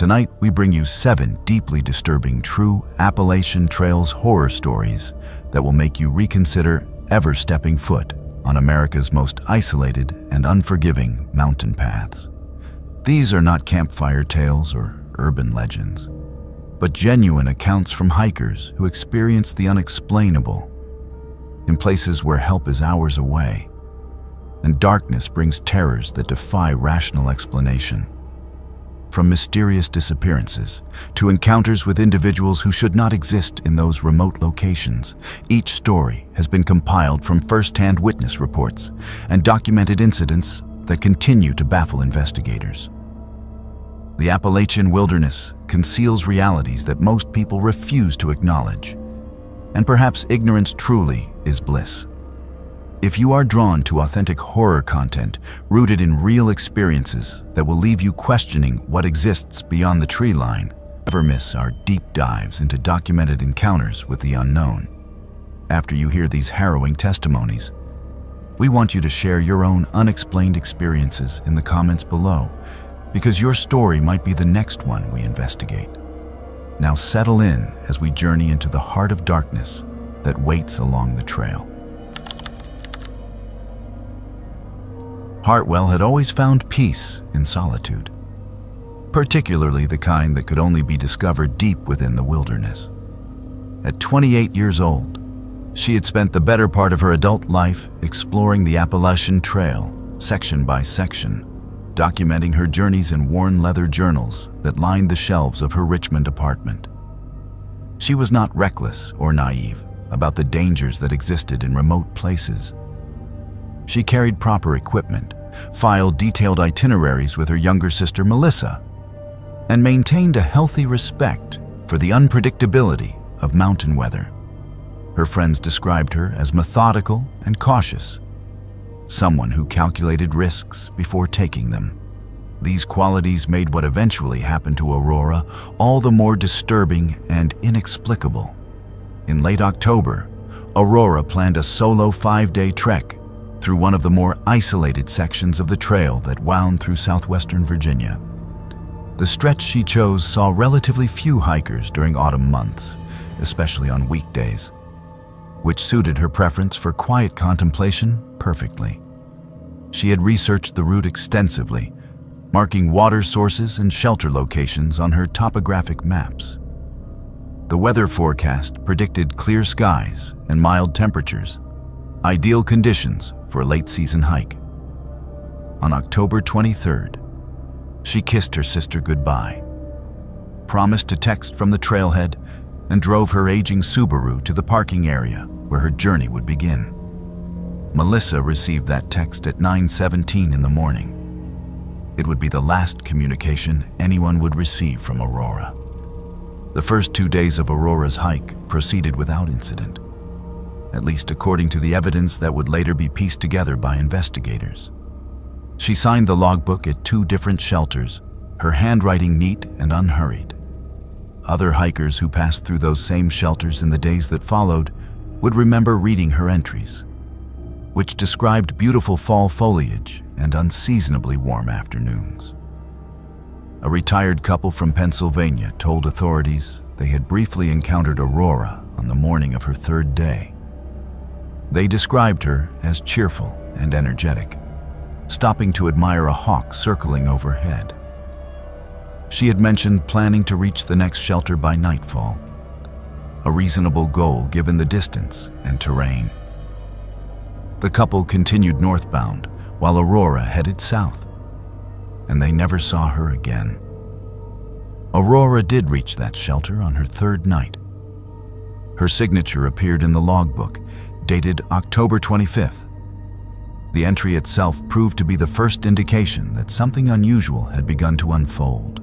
Tonight, we bring you 7 deeply disturbing TRUE Appalachian Trail's horror stories that will make you reconsider ever stepping foot on America's most isolated and unforgiving mountain paths. These are not campfire tales or urban legends, but genuine accounts from hikers who experience the unexplainable in places where help is hours away, and darkness brings terrors that defy rational explanation. From mysterious disappearances to encounters with individuals who should not exist in those remote locations, each story has been compiled from first-hand witness reports and documented incidents that continue to baffle investigators. The Appalachian wilderness conceals realities that most people refuse to acknowledge, and perhaps ignorance truly is bliss. If you are drawn to authentic horror content rooted in real experiences that will leave you questioning what exists beyond the tree line, never miss our deep dives into documented encounters with the unknown. After you hear these harrowing testimonies, we want you to share your own unexplained experiences in the comments below, because your story might be the next one we investigate. Now settle in as we journey into the heart of darkness that waits along the trail. Hartwell had always found peace in solitude, particularly the kind that could only be discovered deep within the wilderness. At 28 years old, she had spent the better part of her adult life exploring the Appalachian Trail, section by section, documenting her journeys in worn leather journals that lined the shelves of her Richmond apartment. She was not reckless or naive about the dangers that existed in remote places. She carried proper equipment, filed detailed itineraries with her younger sister Melissa, and maintained a healthy respect for the unpredictability of mountain weather. Her friends described her as methodical and cautious, someone who calculated risks before taking them. These qualities made what eventually happened to Aurora all the more disturbing and inexplicable. In late October, Aurora planned a solo 5-day trek through one of the more isolated sections of the trail that wound through southwestern Virginia. The stretch she chose saw relatively few hikers during autumn months, especially on weekdays, which suited her preference for quiet contemplation perfectly. She had researched the route extensively, marking water sources and shelter locations on her topographic maps. The weather forecast predicted clear skies and mild temperatures, ideal conditions for a late-season hike. On October 23rd, she kissed her sister goodbye, promised to text from the trailhead, and drove her aging Subaru to the parking area where her journey would begin. Melissa received that text at 9:17 in the morning. It would be the last communication anyone would receive from Aurora. The first 2 days of Aurora's hike proceeded without incident, at least according to the evidence that would later be pieced together by investigators. She signed the logbook at 2 different shelters, her handwriting neat and unhurried. Other hikers who passed through those same shelters in the days that followed would remember reading her entries, which described beautiful fall foliage and unseasonably warm afternoons. A retired couple from Pennsylvania told authorities they had briefly encountered Aurora on the morning of her 3rd day. They described her as cheerful and energetic, stopping to admire a hawk circling overhead. She had mentioned planning to reach the next shelter by nightfall, a reasonable goal given the distance and terrain. The couple continued northbound while Aurora headed south, and they never saw her again. Aurora did reach that shelter on her 3rd night. Her signature appeared in the logbook, dated October 25th. The entry itself proved to be the first indication that something unusual had begun to unfold.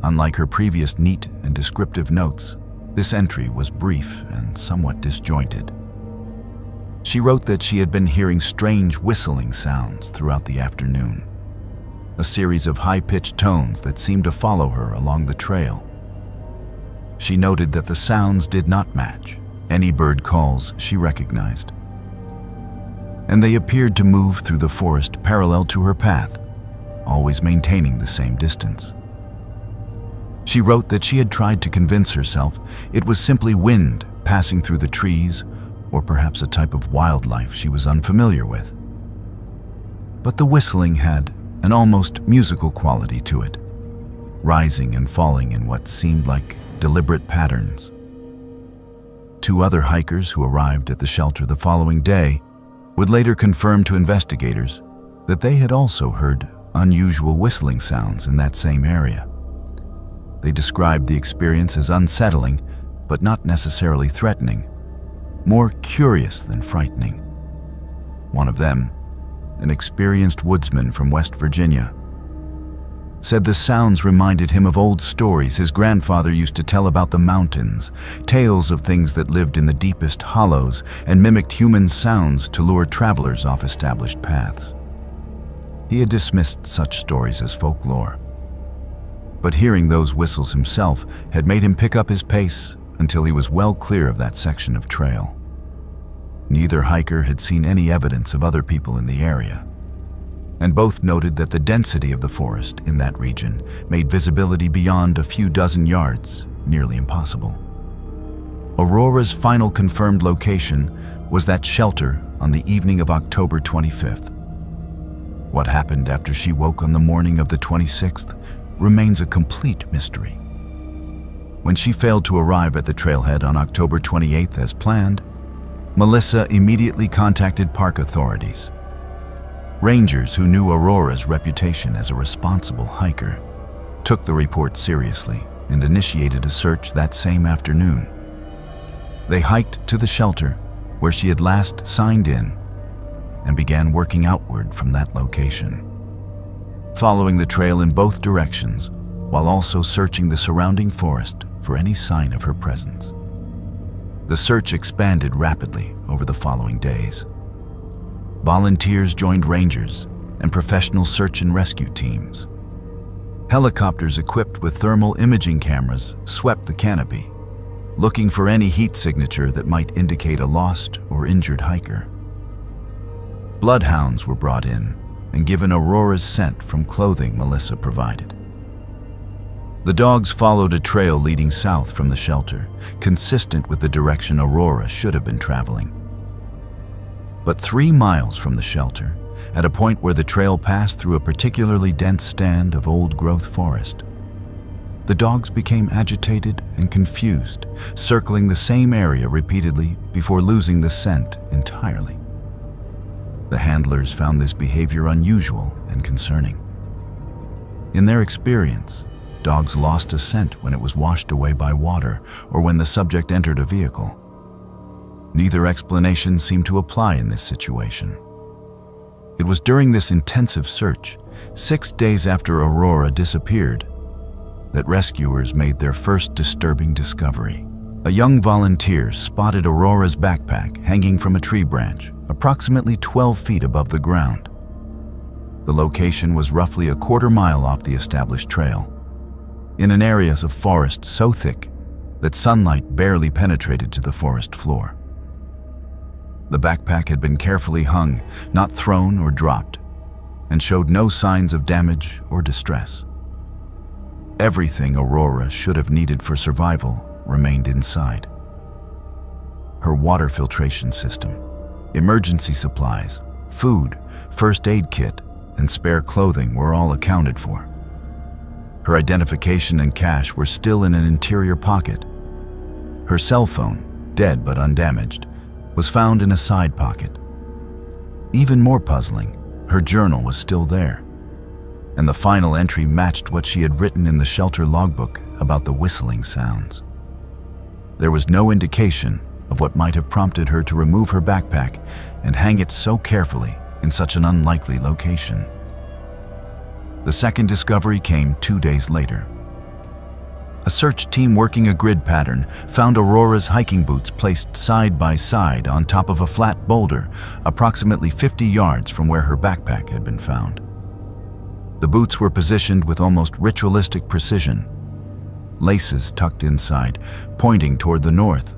Unlike her previous neat and descriptive notes, this entry was brief and somewhat disjointed. She wrote that she had been hearing strange whistling sounds throughout the afternoon, a series of high-pitched tones that seemed to follow her along the trail. She noted that the sounds did not match any bird calls she recognized, and they appeared to move through the forest parallel to her path, always maintaining the same distance. She wrote that she had tried to convince herself it was simply wind passing through the trees, or perhaps a type of wildlife she was unfamiliar with. But the whistling had an almost musical quality to it, rising and falling in what seemed like deliberate patterns. Two other hikers who arrived at the shelter the following day would later confirm to investigators that they had also heard unusual whistling sounds in that same area. They described the experience as unsettling, but not necessarily threatening, more curious than frightening. One of them, an experienced woodsman from West Virginia, said the sounds reminded him of old stories his grandfather used to tell about the mountains, tales of things that lived in the deepest hollows and mimicked human sounds to lure travelers off established paths. He had dismissed such stories as folklore, but hearing those whistles himself had made him pick up his pace until he was well clear of that section of trail. Neither hiker had seen any evidence of other people in the area, and both noted that the density of the forest in that region made visibility beyond a few dozen yards nearly impossible. Aurora's final confirmed location was that shelter on the evening of October 25th. What happened after she woke on the morning of the 26th remains a complete mystery. When she failed to arrive at the trailhead on October 28th as planned, Melissa immediately contacted park authorities. Rangers who knew Aurora's reputation as a responsible hiker took the report seriously and initiated a search that same afternoon. They hiked to the shelter where she had last signed in and began working outward from that location, following the trail in both directions while also searching the surrounding forest for any sign of her presence. The search expanded rapidly over the following days. Volunteers joined rangers and professional search and rescue teams. Helicopters equipped with thermal imaging cameras swept the canopy, looking for any heat signature that might indicate a lost or injured hiker. Bloodhounds were brought in and given Aurora's scent from clothing Melissa provided. The dogs followed a trail leading south from the shelter, consistent with the direction Aurora should have been traveling. But 3 miles from the shelter, at a point where the trail passed through a particularly dense stand of old-growth forest, the dogs became agitated and confused, circling the same area repeatedly before losing the scent entirely. The handlers found this behavior unusual and concerning. In their experience, dogs lost a scent when it was washed away by water or when the subject entered a vehicle. Neither explanation seemed to apply in this situation. It was during this intensive search, 6 days after Aurora disappeared, that rescuers made their first disturbing discovery. A young volunteer spotted Aurora's backpack hanging from a tree branch, approximately 12 feet above the ground. The location was roughly a quarter mile off the established trail, in an area of forest so thick that sunlight barely penetrated to the forest floor. The backpack had been carefully hung, not thrown or dropped, and showed no signs of damage or distress. Everything Aurora should have needed for survival remained inside. Her water filtration system, emergency supplies, food, first aid kit, and spare clothing were all accounted for. Her identification and cash were still in an interior pocket. Her cell phone, dead but undamaged, was found in a side pocket. Even more puzzling, her journal was still there, and the final entry matched what she had written in the shelter logbook about the whistling sounds. There was no indication of what might have prompted her to remove her backpack and hang it so carefully in such an unlikely location. The second discovery came 2 days later. A search team working a grid pattern found Aurora's hiking boots placed side by side on top of a flat boulder, approximately 50 yards from where her backpack had been found. The boots were positioned with almost ritualistic precision, laces tucked inside, pointing toward the north.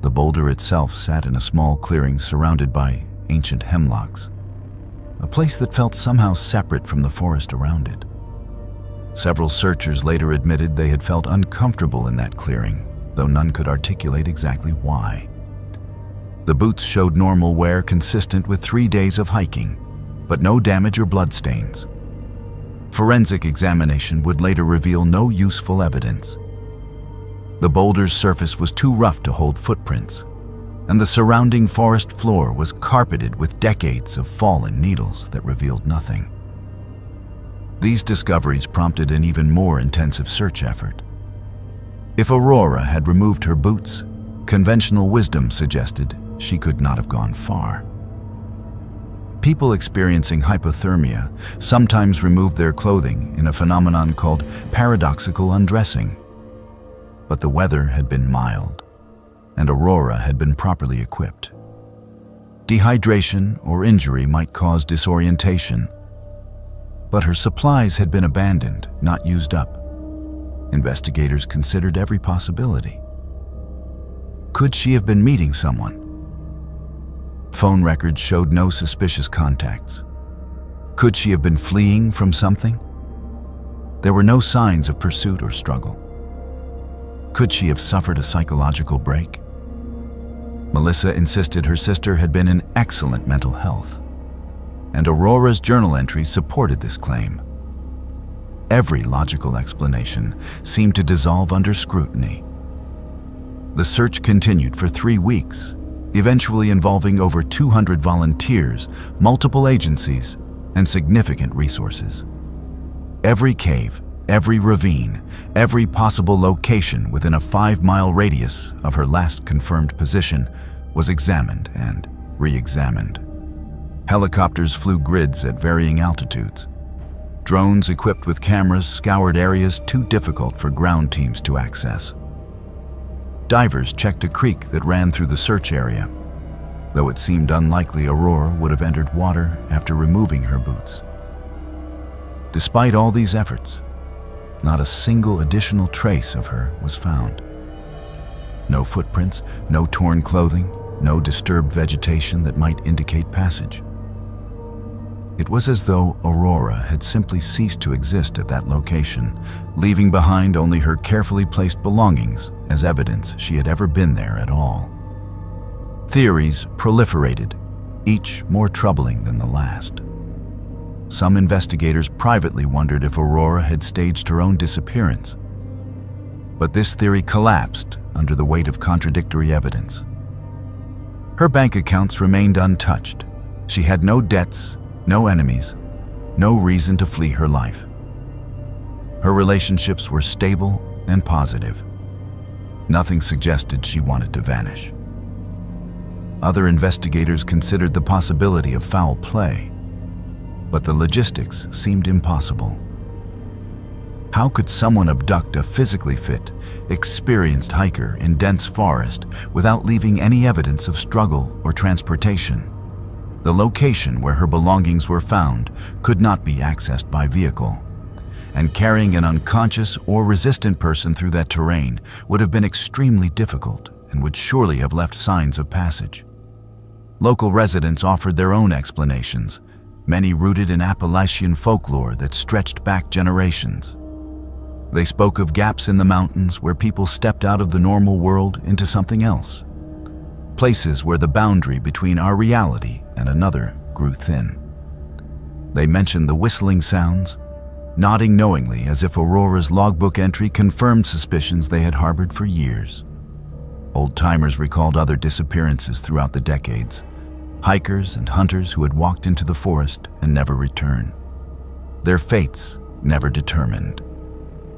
The boulder itself sat in a small clearing surrounded by ancient hemlocks, a place that felt somehow separate from the forest around it. Several searchers later admitted they had felt uncomfortable in that clearing, though none could articulate exactly why. The boots showed normal wear consistent with 3 days of hiking, but no damage or bloodstains. Forensic examination would later reveal no useful evidence. The boulder's surface was too rough to hold footprints, and the surrounding forest floor was carpeted with decades of fallen needles that revealed nothing. These discoveries prompted an even more intensive search effort. If Aurora had removed her boots, conventional wisdom suggested she could not have gone far. People experiencing hypothermia sometimes remove their clothing in a phenomenon called paradoxical undressing. But the weather had been mild, and Aurora had been properly equipped. Dehydration or injury might cause disorientation, but her supplies had been abandoned, not used up. Investigators considered every possibility. Could she have been meeting someone? Phone records showed no suspicious contacts. Could she have been fleeing from something? There were no signs of pursuit or struggle. Could she have suffered a psychological break? Melissa insisted her sister had been in excellent mental health, and Aurora's journal entries supported this claim. Every logical explanation seemed to dissolve under scrutiny. The search continued for 3 weeks, eventually involving over 200 volunteers, multiple agencies, and significant resources. Every cave, every ravine, every possible location within a 5-mile radius of her last confirmed position was examined and re-examined. Helicopters flew grids at varying altitudes. Drones equipped with cameras scoured areas too difficult for ground teams to access. Divers checked a creek that ran through the search area, though it seemed unlikely Aurora would have entered water after removing her boots. Despite all these efforts, not a single additional trace of her was found. No footprints, no torn clothing, no disturbed vegetation that might indicate passage. It was as though Aurora had simply ceased to exist at that location, leaving behind only her carefully placed belongings as evidence she had ever been there at all. Theories proliferated, each more troubling than the last. Some investigators privately wondered if Aurora had staged her own disappearance. But this theory collapsed under the weight of contradictory evidence. Her bank accounts remained untouched. She had no debts, no enemies, no reason to flee her life. Her relationships were stable and positive. Nothing suggested she wanted to vanish. Other investigators considered the possibility of foul play, but the logistics seemed impossible. How could someone abduct a physically fit, experienced hiker in dense forest without leaving any evidence of struggle or transportation? The location where her belongings were found could not be accessed by vehicle, and carrying an unconscious or resistant person through that terrain would have been extremely difficult and would surely have left signs of passage. Local residents offered their own explanations, many rooted in Appalachian folklore that stretched back generations. They spoke of gaps in the mountains where people stepped out of the normal world into something else, places where the boundary between our reality and another grew thin. They mentioned the whistling sounds, nodding knowingly as if Aurora's logbook entry confirmed suspicions they had harbored for years. Old-timers recalled other disappearances throughout the decades, hikers and hunters who had walked into the forest and never returned. Their fates never determined.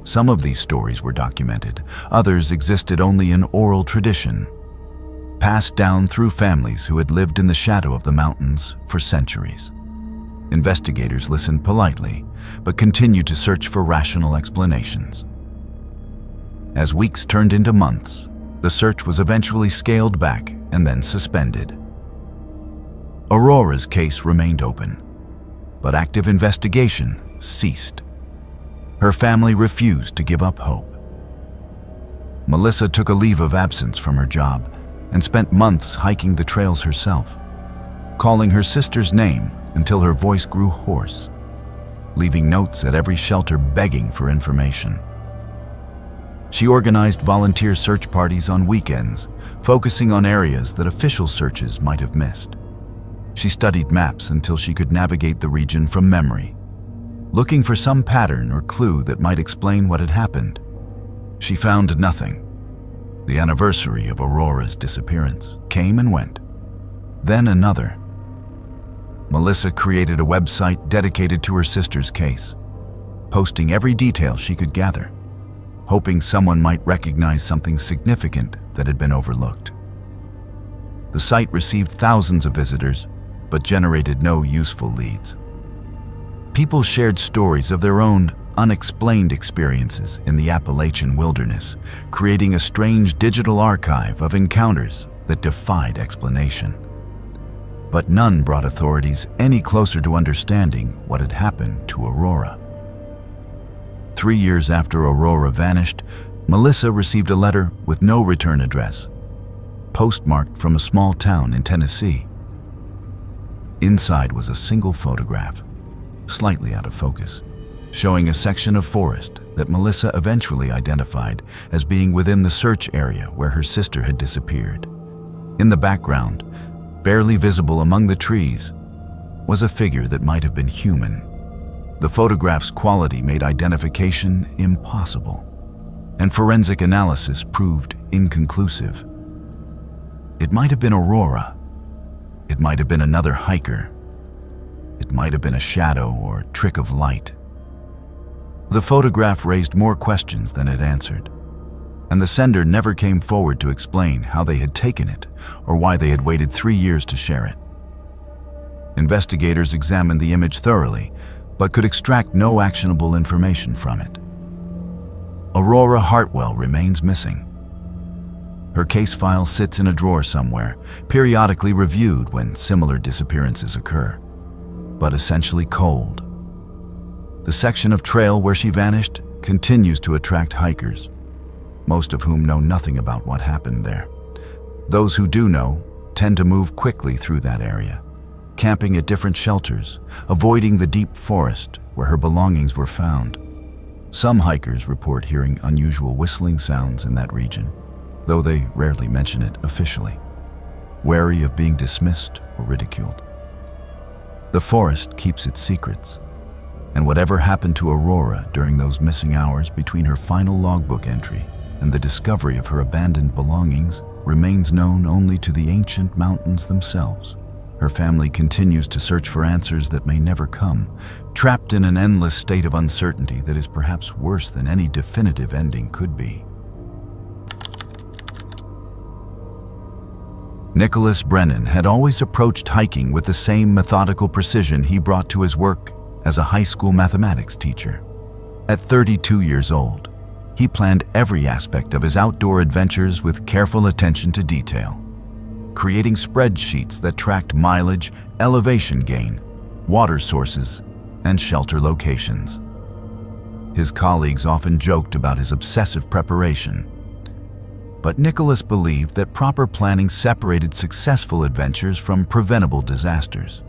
Some of these stories were documented, others existed only in oral tradition, passed down through families who had lived in the shadow of the mountains for centuries. Investigators listened politely, but continued to search for rational explanations. As weeks turned into months, the search was eventually scaled back and then suspended. Aurora's case remained open, but active investigation ceased. Her family refused to give up hope. Melissa took a leave of absence from her job and spent months hiking the trails herself, calling her sister's name until her voice grew hoarse. leaving notes at every shelter begging for information. She organized volunteer search parties on weekends, focusing on areas that official searches might have missed. She studied maps until she could navigate the region from memory, looking for some pattern or clue that might explain what had happened. She found nothing. The anniversary of Aurora's disappearance came and went. Then another. Melissa created a website dedicated to her sister's case, posting every detail she could gather, hoping someone might recognize something significant that had been overlooked. The site received thousands of visitors, but generated no useful leads. People shared stories of their own unexplained experiences in the Appalachian wilderness, creating a strange digital archive of encounters that defied explanation. But none brought authorities any closer to understanding what had happened to Aurora. 3 years after Aurora vanished, Melissa received a letter with no return address, postmarked from a small town in Tennessee. Inside was a single photograph, slightly out of focus, showing a section of forest that Melissa eventually identified as being within the search area where her sister had disappeared. In the background, barely visible among the trees, was a figure that might have been human. The photograph's quality made identification impossible, and forensic analysis proved inconclusive. It might have been Aurora. It might have been another hiker. It might have been a shadow or trick of light. The photograph raised more questions than it answered, and the sender never came forward to explain how they had taken it or why they had waited 3 years to share it. Investigators examined the image thoroughly, but could extract no actionable information from it. Aurora Hartwell remains missing. Her case file sits in a drawer somewhere, periodically reviewed when similar disappearances occur, but essentially cold. The section of trail where she vanished continues to attract hikers, most of whom know nothing about what happened there. Those who do know tend to move quickly through that area, camping at different shelters, avoiding the deep forest where her belongings were found. Some hikers report hearing unusual whistling sounds in that region, though they rarely mention it officially, wary of being dismissed or ridiculed. The forest keeps its secrets, and whatever happened to Aurora during those missing hours between her final logbook entry and the discovery of her abandoned belongings remains known only to the ancient mountains themselves. Her family continues to search for answers that may never come, trapped in an endless state of uncertainty that is perhaps worse than any definitive ending could be. Nicholas Brennan had always approached hiking with the same methodical precision he brought to his work as a high school mathematics teacher. At 32 years old, he planned every aspect of his outdoor adventures with careful attention to detail, creating spreadsheets that tracked mileage, elevation gain, water sources, and shelter locations. His colleagues often joked about his obsessive preparation, but Nicholas believed that proper planning separated successful adventures from preventable disasters.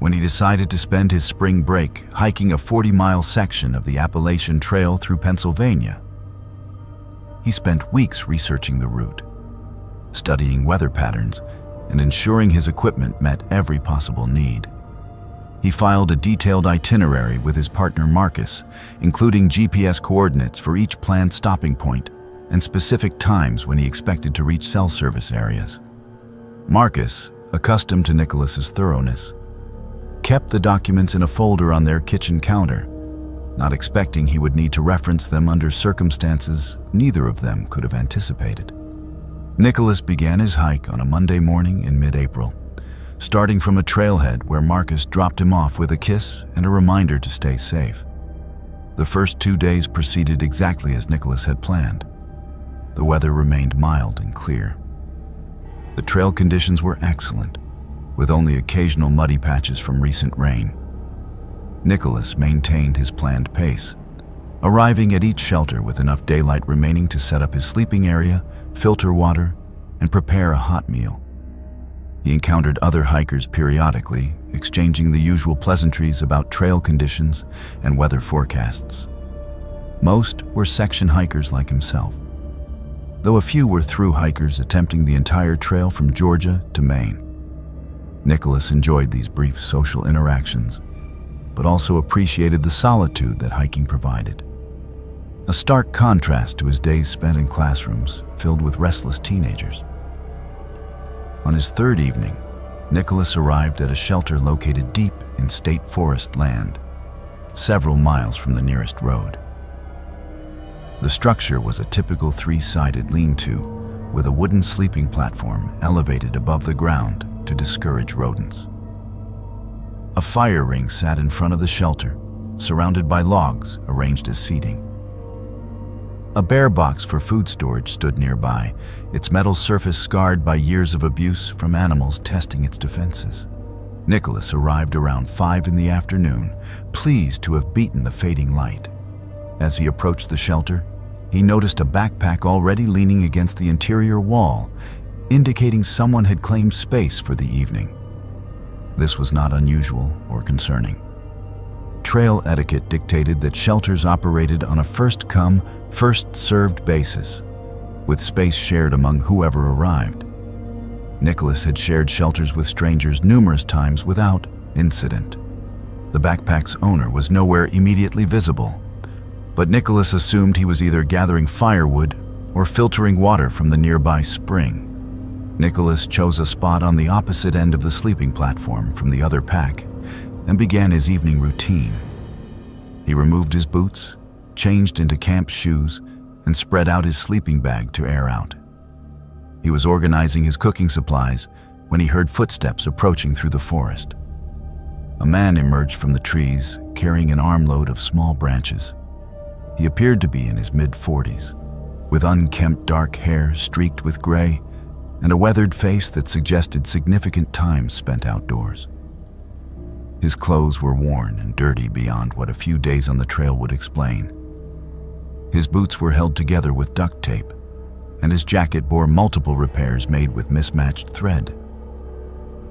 When he decided to spend his spring break hiking a 40-mile section of the Appalachian Trail through Pennsylvania, he spent weeks researching the route, studying weather patterns, and ensuring his equipment met every possible need. He filed a detailed itinerary with his partner Marcus, including GPS coordinates for each planned stopping point and specific times when he expected to reach cell service areas. Marcus, accustomed to Nicholas's thoroughness, kept the documents in a folder on their kitchen counter, not expecting he would need to reference them under circumstances neither of them could have anticipated. Nicholas began his hike on a Monday morning in mid-April, starting from a trailhead where Marcus dropped him off with a kiss and a reminder to stay safe. The first 2 days proceeded exactly as Nicholas had planned. The weather remained mild and clear. The trail conditions were excellent, with only occasional muddy patches from recent rain. Nicholas maintained his planned pace, arriving at each shelter with enough daylight remaining to set up his sleeping area, filter water, and prepare a hot meal. He encountered other hikers periodically, exchanging the usual pleasantries about trail conditions and weather forecasts. Most were section hikers like himself, though a few were through hikers attempting the entire trail from Georgia to Maine. Nicholas enjoyed these brief social interactions, but also appreciated the solitude that hiking provided. A stark contrast to his days spent in classrooms filled with restless teenagers. On his third evening, Nicholas arrived at a shelter located deep in state forest land, several miles from the nearest road. The structure was a typical three-sided lean-to with a wooden sleeping platform elevated above the ground to discourage rodents. A fire ring sat in front of the shelter, surrounded by logs arranged as seating. A bear box for food storage stood nearby, its metal surface scarred by years of abuse from animals testing its defenses. Nicholas arrived around 5 in the afternoon, pleased to have beaten the fading light. As he approached the shelter, he noticed a backpack already leaning against the interior wall, indicating someone had claimed space for the evening. This was not unusual or concerning. Trail etiquette dictated that shelters operated on a first-come, first-served basis, with space shared among whoever arrived. Nicholas had shared shelters with strangers numerous times without incident. The backpack's owner was nowhere immediately visible, but Nicholas assumed he was either gathering firewood or filtering water from the nearby spring. Nicholas chose a spot on the opposite end of the sleeping platform from the other pack and began his evening routine. He removed his boots, changed into camp shoes, and spread out his sleeping bag to air out. He was organizing his cooking supplies when he heard footsteps approaching through the forest. A man emerged from the trees, carrying an armload of small branches. He appeared to be in his mid-40s, with unkempt dark hair streaked with gray and a weathered face that suggested significant time spent outdoors. His clothes were worn and dirty beyond what a few days on the trail would explain. His boots were held together with duct tape, and his jacket bore multiple repairs made with mismatched thread.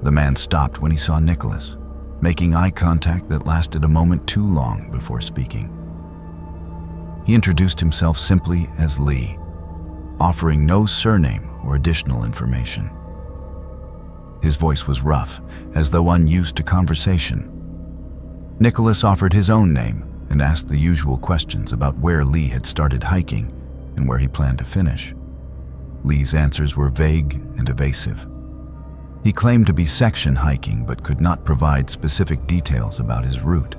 The man stopped when he saw Nicholas, making eye contact that lasted a moment too long before speaking. He introduced himself simply as Lee, offering no surname or additional information. His voice was rough, as though unused to conversation. Nicholas offered his own name and asked the usual questions about where Lee had started hiking and where he planned to finish. Lee's answers were vague and evasive. He claimed to be section hiking but could not provide specific details about his route.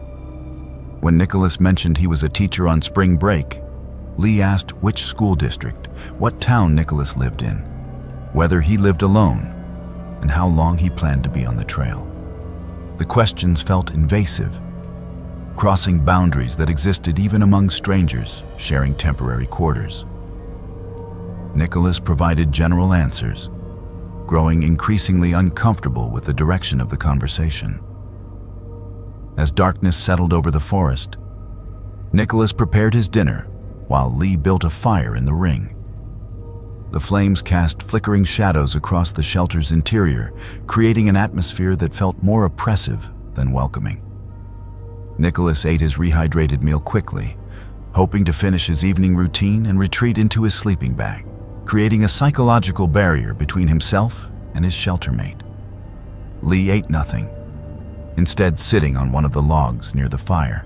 When Nicholas mentioned he was a teacher on spring break, Lee asked which school district, what town Nicholas lived in, whether he lived alone, and how long he planned to be on the trail. The questions felt invasive, crossing boundaries that existed even among strangers sharing temporary quarters. Nicholas provided general answers, growing increasingly uncomfortable with the direction of the conversation. As darkness settled over the forest, Nicholas prepared his dinner while Lee built a fire in the ring. The flames cast flickering shadows across the shelter's interior, creating an atmosphere that felt more oppressive than welcoming. Nicholas ate his rehydrated meal quickly, hoping to finish his evening routine and retreat into his sleeping bag, creating a psychological barrier between himself and his sheltermate. Lee ate nothing, instead sitting on one of the logs near the fire,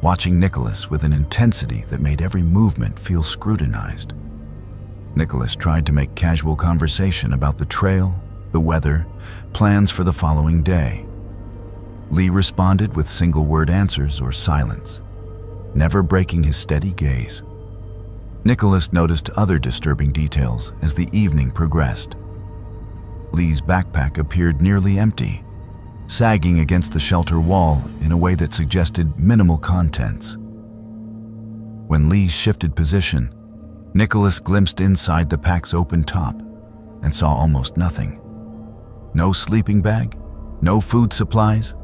watching Nicholas with an intensity that made every movement feel scrutinized. Nicholas tried to make casual conversation about the trail, the weather, plans for the following day. Lee responded with single-word answers or silence, never breaking his steady gaze. Nicholas noticed other disturbing details as the evening progressed. Lee's backpack appeared nearly empty, sagging against the shelter wall in a way that suggested minimal contents. When Lee shifted position, Nicholas glimpsed inside the pack's open top and saw almost nothing. No sleeping bag, no food supplies,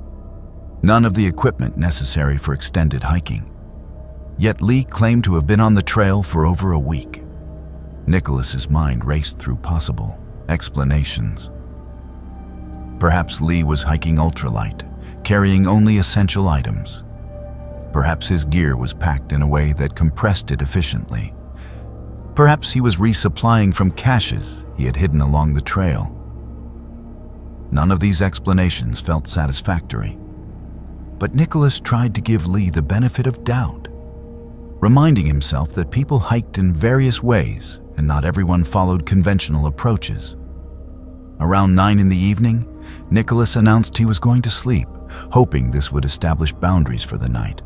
none of the equipment necessary for extended hiking. Yet Lee claimed to have been on the trail for over a week. Nicholas's mind raced through possible explanations. Perhaps Lee was hiking ultralight, carrying only essential items. Perhaps his gear was packed in a way that compressed it efficiently. Perhaps he was resupplying from caches he had hidden along the trail. None of these explanations felt satisfactory. But Nicholas tried to give Lee the benefit of doubt, reminding himself that people hiked in various ways and not everyone followed conventional approaches. Around 9 in the evening, Nicholas announced he was going to sleep, hoping this would establish boundaries for the night.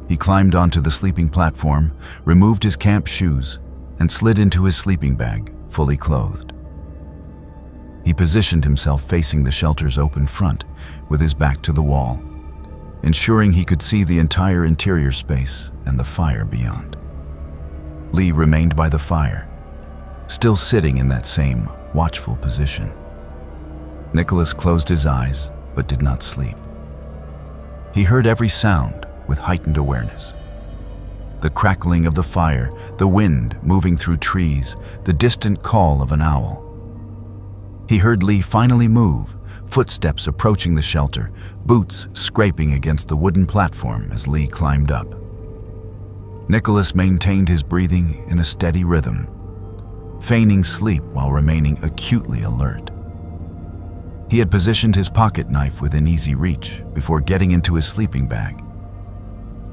He climbed onto the sleeping platform, removed his camp shoes, and slid into his sleeping bag, fully clothed. He positioned himself facing the shelter's open front, with his back to the wall, ensuring he could see the entire interior space and the fire beyond. Lee remained by the fire, still sitting in that same watchful position. Nicholas closed his eyes, but did not sleep. He heard every sound with heightened awareness. The crackling of the fire, the wind moving through trees, the distant call of an owl. He heard Lee finally move, footsteps approaching the shelter, boots scraping against the wooden platform as Lee climbed up. Nicholas maintained his breathing in a steady rhythm, feigning sleep while remaining acutely alert. He had positioned his pocket knife within easy reach before getting into his sleeping bag,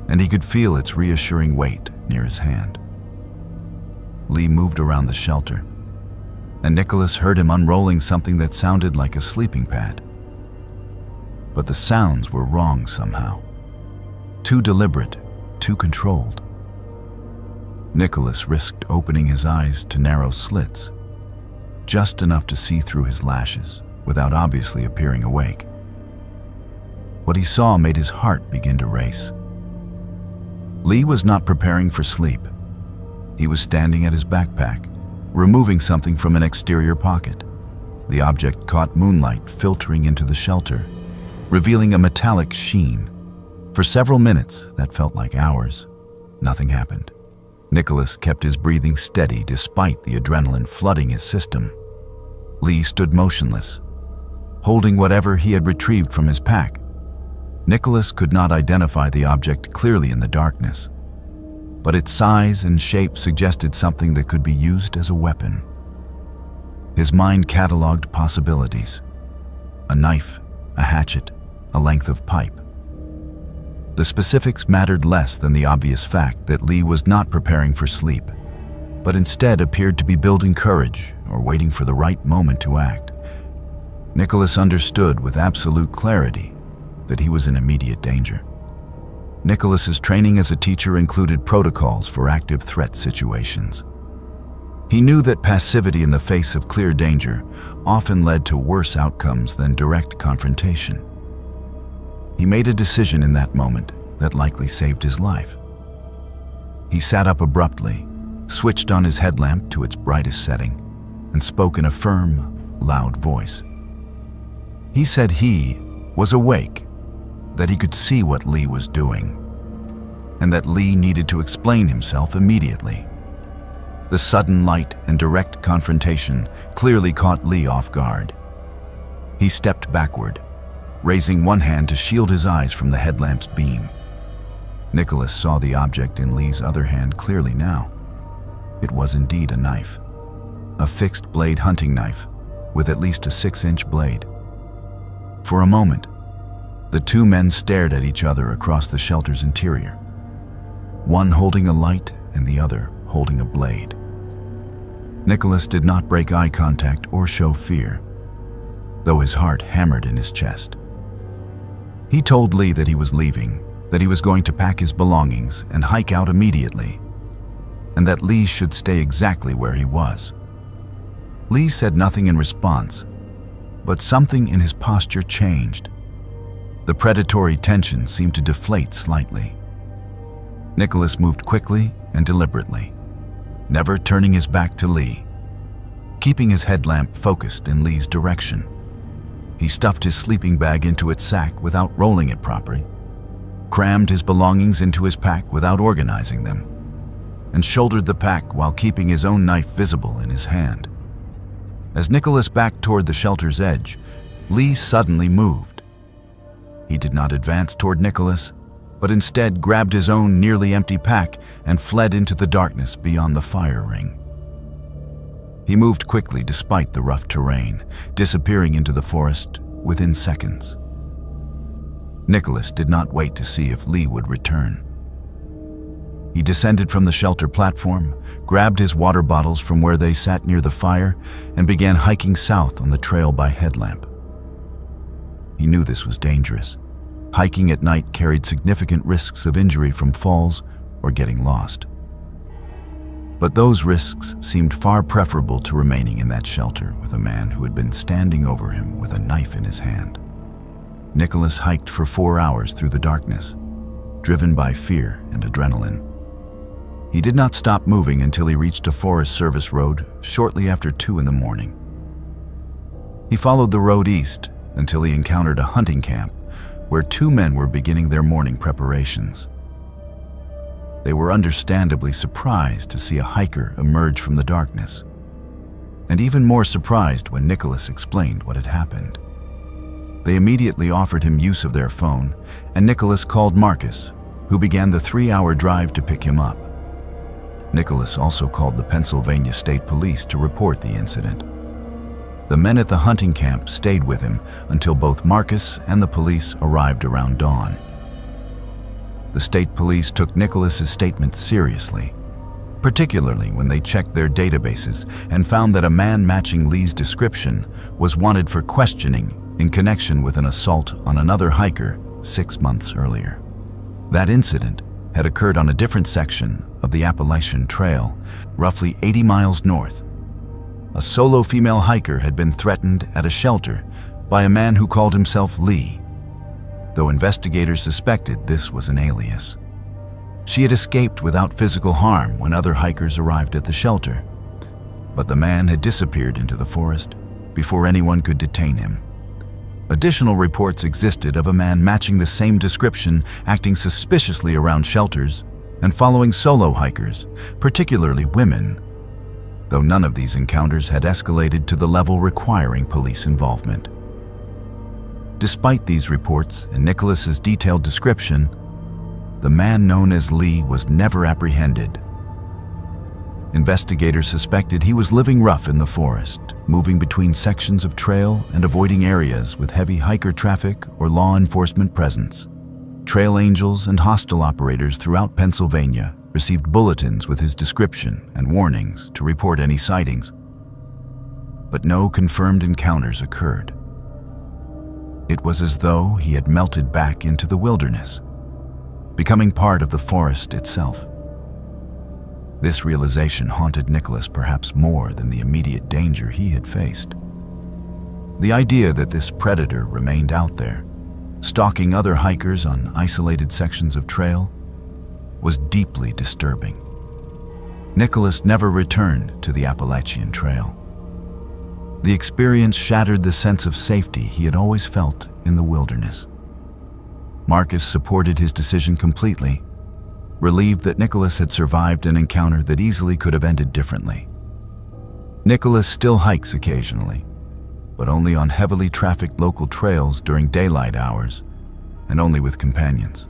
and he could feel its reassuring weight near his hand. Lee moved around the shelter, and Nicholas heard him unrolling something that sounded like a sleeping pad. But the sounds were wrong somehow. Too deliberate, too controlled. Nicholas risked opening his eyes to narrow slits, just enough to see through his lashes without obviously appearing awake. What he saw made his heart begin to race. Lee was not preparing for sleep. He was standing at his backpack, removing something from an exterior pocket. The object caught moonlight filtering into the shelter, revealing a metallic sheen. For several minutes, that felt like hours, nothing happened. Nicholas kept his breathing steady despite the adrenaline flooding his system. Lee stood motionless, holding whatever he had retrieved from his pack. Nicholas could not identify the object clearly in the darkness, but its size and shape suggested something that could be used as a weapon. His mind cataloged possibilities: a knife, a hatchet, a length of pipe. The specifics mattered less than the obvious fact that Lee was not preparing for sleep, but instead appeared to be building courage or waiting for the right moment to act. Nicholas understood with absolute clarity that he was in immediate danger. Nicholas's training as a teacher included protocols for active threat situations. He knew that passivity in the face of clear danger often led to worse outcomes than direct confrontation. He made a decision in that moment that likely saved his life. He sat up abruptly, switched on his headlamp to its brightest setting, and spoke in a firm, loud voice. He said he was awake, that he could see what Lee was doing, and that Lee needed to explain himself immediately. The sudden light and direct confrontation clearly caught Lee off guard. He stepped backward, raising one hand to shield his eyes from the headlamp's beam. Nicholas saw the object in Lee's other hand clearly now. It was indeed a knife, a fixed-blade hunting knife with at least a 6-inch blade. For a moment, the two men stared at each other across the shelter's interior, one holding a light and the other holding a blade. Nicholas did not break eye contact or show fear, though his heart hammered in his chest. He told Lee that he was leaving, that he was going to pack his belongings and hike out immediately, and that Lee should stay exactly where he was. Lee said nothing in response, but something in his posture changed. The predatory tension seemed to deflate slightly. Nicholas moved quickly and deliberately, never turning his back to Lee, keeping his headlamp focused in Lee's direction. He stuffed his sleeping bag into its sack without rolling it properly, crammed his belongings into his pack without organizing them, and shouldered the pack while keeping his own knife visible in his hand. As Nicholas backed toward the shelter's edge, Lee suddenly moved. He did not advance toward Nicholas, but instead grabbed his own nearly empty pack and fled into the darkness beyond the fire ring. He moved quickly despite the rough terrain, disappearing into the forest within seconds. Nicholas did not wait to see if Lee would return. He descended from the shelter platform, grabbed his water bottles from where they sat near the fire, and began hiking south on the trail by headlamp. He knew this was dangerous. Hiking at night carried significant risks of injury from falls or getting lost. But those risks seemed far preferable to remaining in that shelter with a man who had been standing over him with a knife in his hand. Nicholas hiked for 4 hours through the darkness, driven by fear and adrenaline. He did not stop moving until he reached a Forest Service road shortly after 2 in the morning. He followed the road east until he encountered a hunting camp where 2 men were beginning their morning preparations. They were understandably surprised to see a hiker emerge from the darkness, and even more surprised when Nicholas explained what had happened. They immediately offered him use of their phone, and Nicholas called Marcus, who began the 3-hour drive to pick him up. Nicholas also called the Pennsylvania State Police to report the incident. The men at the hunting camp stayed with him until both Marcus and the police arrived around dawn. The state police took Nicholas's statement seriously, particularly when they checked their databases and found that a man matching Lee's description was wanted for questioning in connection with an assault on another hiker 6 months earlier. That incident had occurred on a different section of the Appalachian Trail, roughly 80 miles north. A solo female hiker had been threatened at a shelter by a man who called himself Lee, though investigators suspected this was an alias. She had escaped without physical harm when other hikers arrived at the shelter, but the man had disappeared into the forest before anyone could detain him. Additional reports existed of a man matching the same description acting suspiciously around shelters and following solo hikers, particularly women, though none of these encounters had escalated to the level requiring police involvement. Despite these reports and Nicholas's detailed description, the man known as Lee was never apprehended. Investigators suspected he was living rough in the forest, moving between sections of trail and avoiding areas with heavy hiker traffic or law enforcement presence. Trail angels and hostel operators throughout Pennsylvania received bulletins with his description and warnings to report any sightings, but no confirmed encounters occurred. It was as though he had melted back into the wilderness, becoming part of the forest itself. This realization haunted Nicholas perhaps more than the immediate danger he had faced. The idea that this predator remained out there, stalking other hikers on isolated sections of trail, was deeply disturbing. Nicholas never returned to the Appalachian Trail. The experience shattered the sense of safety he had always felt in the wilderness. Marcus supported his decision completely, relieved that Nicholas had survived an encounter that easily could have ended differently. Nicholas still hikes occasionally, but only on heavily trafficked local trails during daylight hours, and only with companions.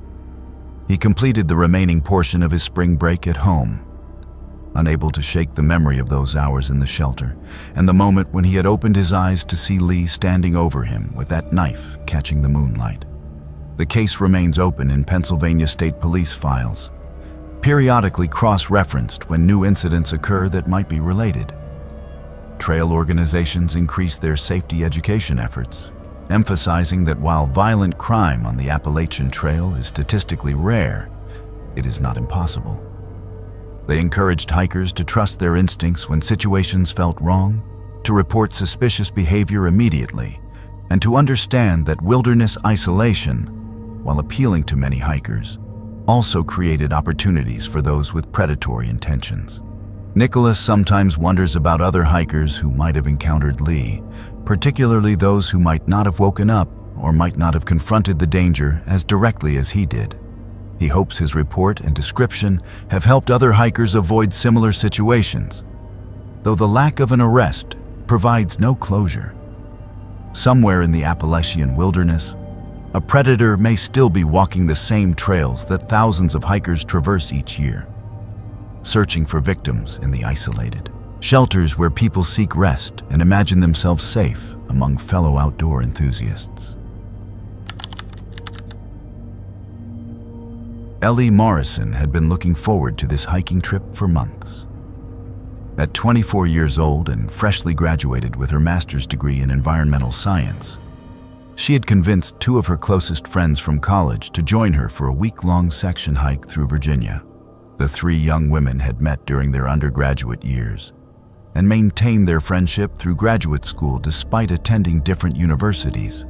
He completed the remaining portion of his spring break at home, unable to shake the memory of those hours in the shelter and the moment when he had opened his eyes to see Lee standing over him with that knife catching the moonlight. The case remains open in Pennsylvania State Police files, periodically cross-referenced when new incidents occur that might be related. Trail organizations increase their safety education efforts, emphasizing that while violent crime on the Appalachian Trail is statistically rare, it is not impossible. They encouraged hikers to trust their instincts when situations felt wrong, to report suspicious behavior immediately, and to understand that wilderness isolation, while appealing to many hikers, also created opportunities for those with predatory intentions. Nicholas sometimes wonders about other hikers who might have encountered Lee, particularly those who might not have woken up or might not have confronted the danger as directly as he did. He hopes his report and description have helped other hikers avoid similar situations, though the lack of an arrest provides no closure. Somewhere in the Appalachian wilderness, a predator may still be walking the same trails that thousands of hikers traverse each year, searching for victims in the isolated shelters where people seek rest and imagine themselves safe among fellow outdoor enthusiasts. Ellie Morrison had been looking forward to this hiking trip for months. At 24 years old and freshly graduated with her master's degree in environmental science, she had convinced two of her closest friends from college to join her for a week-long section hike through Virginia. The three young women had met during their undergraduate years and maintained their friendship through graduate school despite attending different universities.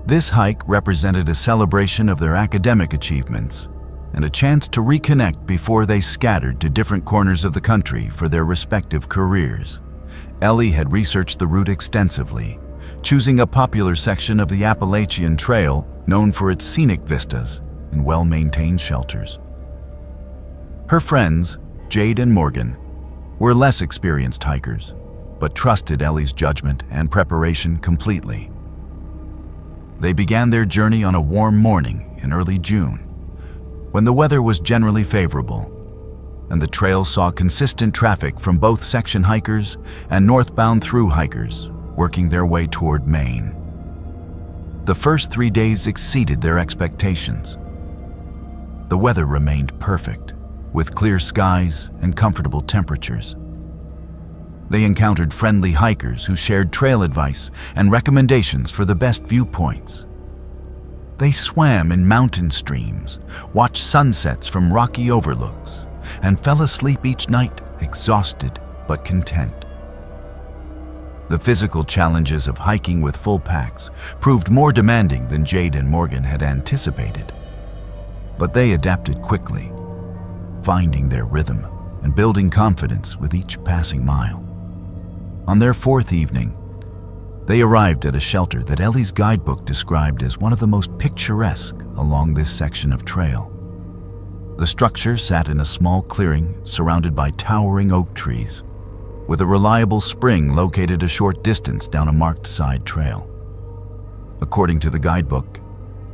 This hike represented a celebration of their academic achievements and a chance to reconnect before they scattered to different corners of the country for their respective careers. Ellie had researched the route extensively, choosing a popular section of the Appalachian Trail known for its scenic vistas and well-maintained shelters. Her friends, Jade and Morgan, were less experienced hikers, but trusted Ellie's judgment and preparation completely. They began their journey on a warm morning in early June, when the weather was generally favorable, and the trail saw consistent traffic from both section hikers and northbound through hikers working their way toward Maine. The first 3 days exceeded their expectations. The weather remained perfect, with clear skies and comfortable temperatures. They encountered friendly hikers who shared trail advice and recommendations for the best viewpoints. They swam in mountain streams, watched sunsets from rocky overlooks, and fell asleep each night exhausted but content. The physical challenges of hiking with full packs proved more demanding than Jade and Morgan had anticipated, but they adapted quickly, finding their rhythm and building confidence with each passing mile. On their fourth evening, they arrived at a shelter that Ellie's guidebook described as one of the most picturesque along this section of trail. The structure sat in a small clearing surrounded by towering oak trees, with a reliable spring located a short distance down a marked side trail. According to the guidebook,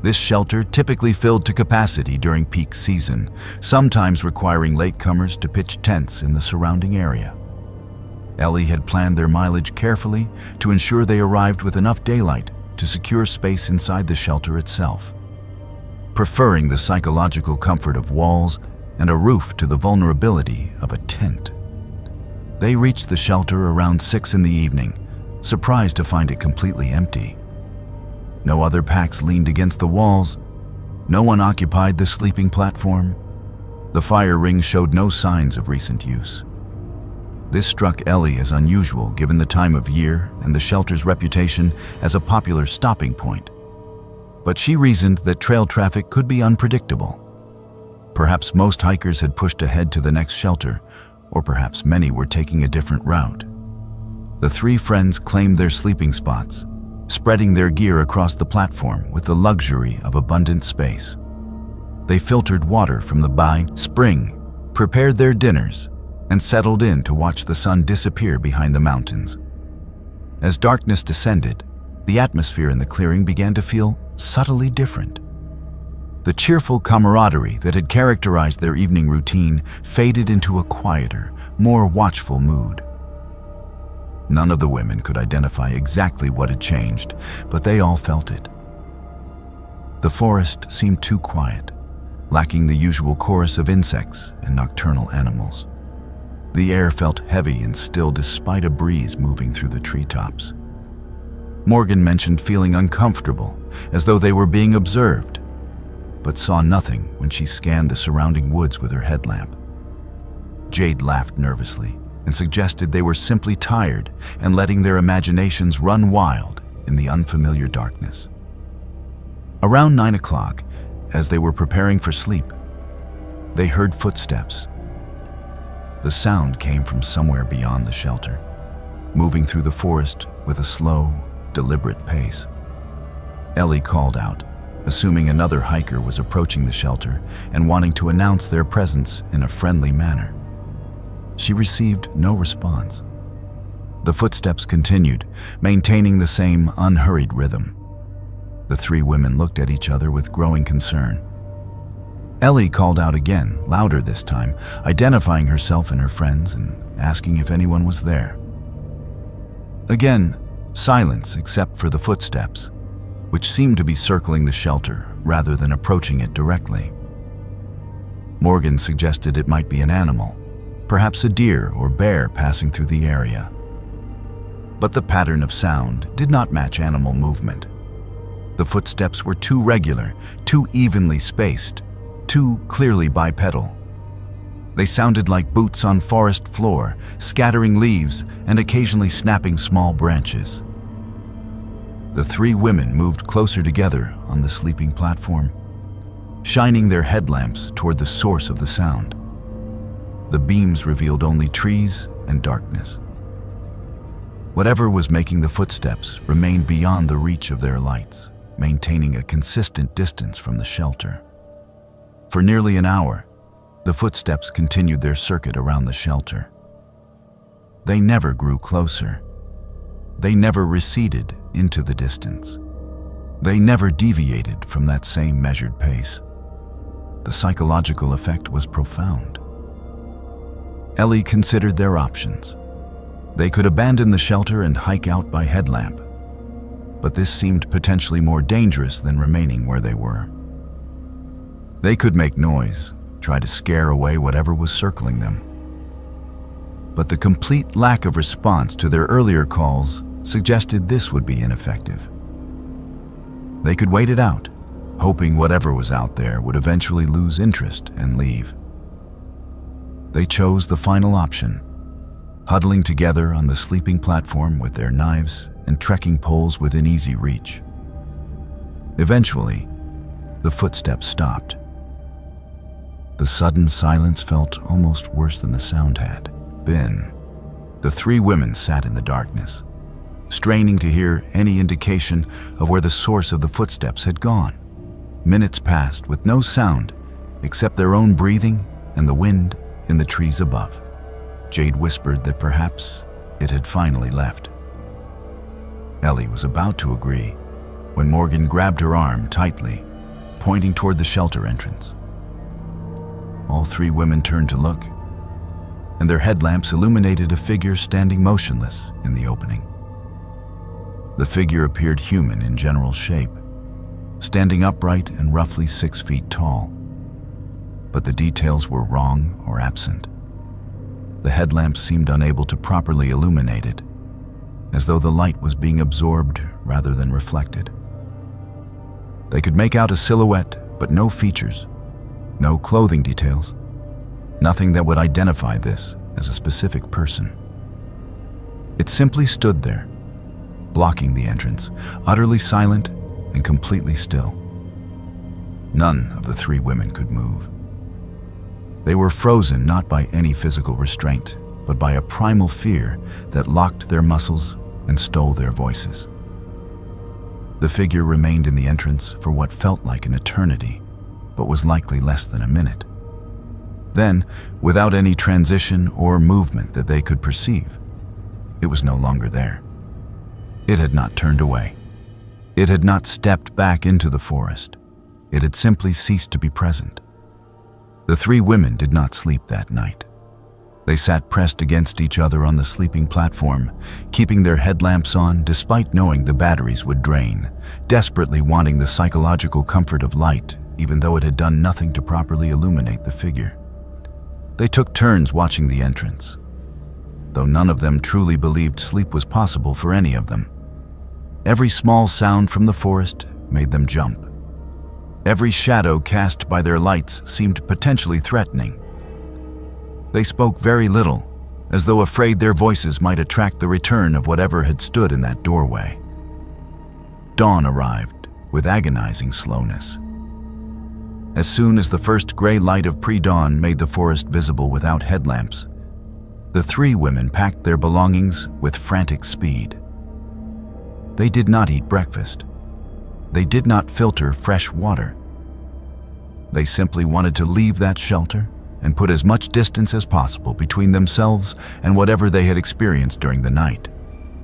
this shelter typically filled to capacity during peak season, sometimes requiring latecomers to pitch tents in the surrounding area. Ellie had planned their mileage carefully to ensure they arrived with enough daylight to secure space inside the shelter itself, preferring the psychological comfort of walls and a roof to the vulnerability of a tent. They reached the shelter around 6 in the evening, surprised to find it completely empty. No other packs leaned against the walls. No one occupied the sleeping platform. The fire ring showed no signs of recent use. This struck Ellie as unusual given the time of year and the shelter's reputation as a popular stopping point. But she reasoned that trail traffic could be unpredictable. Perhaps most hikers had pushed ahead to the next shelter, or perhaps many were taking a different route. The three friends claimed their sleeping spots, spreading their gear across the platform with the luxury of abundant space. They filtered water from the spring, prepared their dinners, and settled in to watch the sun disappear behind the mountains. As darkness descended, the atmosphere in the clearing began to feel subtly different. The cheerful camaraderie that had characterized their evening routine faded into a quieter, more watchful mood. None of the women could identify exactly what had changed, but they all felt it. The forest seemed too quiet, lacking the usual chorus of insects and nocturnal animals. The air felt heavy and still despite a breeze moving through the treetops. Morgan mentioned feeling uncomfortable, as though they were being observed, but saw nothing when she scanned the surrounding woods with her headlamp. Jade laughed nervously and suggested they were simply tired and letting their imaginations run wild in the unfamiliar darkness. Around 9 o'clock, as they were preparing for sleep, they heard footsteps. The sound came from somewhere beyond the shelter, moving through the forest with a slow, deliberate pace. Ellie called out, assuming another hiker was approaching the shelter and wanting to announce their presence in a friendly manner. She received no response. The footsteps continued, maintaining the same unhurried rhythm. The three women looked at each other with growing concern. Ellie called out again, louder this time, identifying herself and her friends and asking if anyone was there. Again, silence except for the footsteps, which seemed to be circling the shelter rather than approaching it directly. Morgan suggested it might be an animal, perhaps a deer or bear passing through the area. But the pattern of sound did not match animal movement. The footsteps were too regular, too evenly spaced, too clearly bipedal. They sounded like boots on forest floor, scattering leaves and occasionally snapping small branches. The three women moved closer together on the sleeping platform, shining their headlamps toward the source of the sound. The beams revealed only trees and darkness. Whatever was making the footsteps remained beyond the reach of their lights, maintaining a consistent distance from the shelter. For nearly an hour, the footsteps continued their circuit around the shelter. They never grew closer. They never receded into the distance. They never deviated from that same measured pace. The psychological effect was profound. Ellie considered their options. They could abandon the shelter and hike out by headlamp, but this seemed potentially more dangerous than remaining where they were. They could make noise, try to scare away whatever was circling them. But the complete lack of response to their earlier calls suggested this would be ineffective. They could wait it out, hoping whatever was out there would eventually lose interest and leave. They chose the final option, huddling together on the sleeping platform with their knives and trekking poles within easy reach. Eventually, the footsteps stopped. The sudden silence felt almost worse than the sound had been. The three women sat in the darkness, straining to hear any indication of where the source of the footsteps had gone. Minutes passed with no sound except their own breathing and the wind in the trees above. Jade whispered that perhaps it had finally left. Ellie was about to agree when Morgan grabbed her arm tightly, pointing toward the shelter entrance. All three women turned to look, and their headlamps illuminated a figure standing motionless in the opening. The figure appeared human in general shape, standing upright and roughly 6 feet tall. But the details were wrong or absent. The headlamps seemed unable to properly illuminate it, as though the light was being absorbed rather than reflected. They could make out a silhouette, but no features, no clothing details, nothing that would identify this as a specific person. It simply stood there, blocking the entrance, utterly silent and completely still. None of the three women could move. They were frozen not by any physical restraint, but by a primal fear that locked their muscles and stole their voices. The figure remained in the entrance for what felt like an eternity, but was likely less than a minute. Then, without any transition or movement that they could perceive, it was no longer there. It had not turned away. It had not stepped back into the forest. It had simply ceased to be present. The three women did not sleep that night. They sat pressed against each other on the sleeping platform, keeping their headlamps on despite knowing the batteries would drain, desperately wanting the psychological comfort of light, even though it had done nothing to properly illuminate the figure. They took turns watching the entrance, though none of them truly believed sleep was possible for any of them. Every small sound from the forest made them jump. Every shadow cast by their lights seemed potentially threatening. They spoke very little, as though afraid their voices might attract the return of whatever had stood in that doorway. Dawn arrived with agonizing slowness. As soon as the first gray light of pre-dawn made the forest visible without headlamps, the three women packed their belongings with frantic speed. They did not eat breakfast. They did not filter fresh water. They simply wanted to leave that shelter and put as much distance as possible between themselves and whatever they had experienced during the night.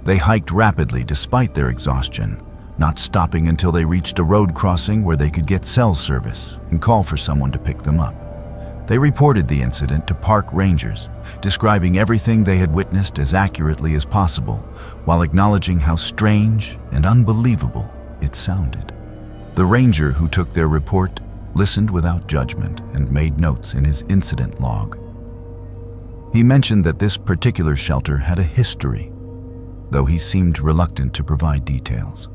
They hiked rapidly despite their exhaustion, not stopping until they reached a road crossing where they could get cell service and call for someone to pick them up. They reported the incident to park rangers, describing everything they had witnessed as accurately as possible, while acknowledging how strange and unbelievable it sounded. The ranger who took their report listened without judgment and made notes in his incident log. He mentioned that this particular shelter had a history, though he seemed reluctant to provide details.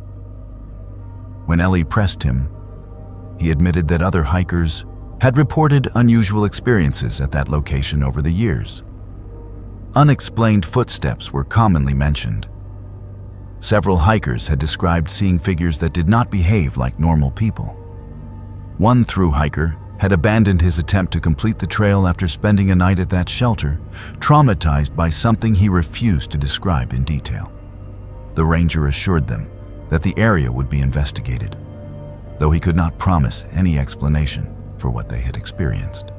When Ellie pressed him, he admitted that other hikers had reported unusual experiences at that location over the years. Unexplained footsteps were commonly mentioned. Several hikers had described seeing figures that did not behave like normal people. One through hiker had abandoned his attempt to complete the trail after spending a night at that shelter, traumatized by something he refused to describe in detail. The ranger assured them that the area would be investigated, though he could not promise any explanation for what they had experienced.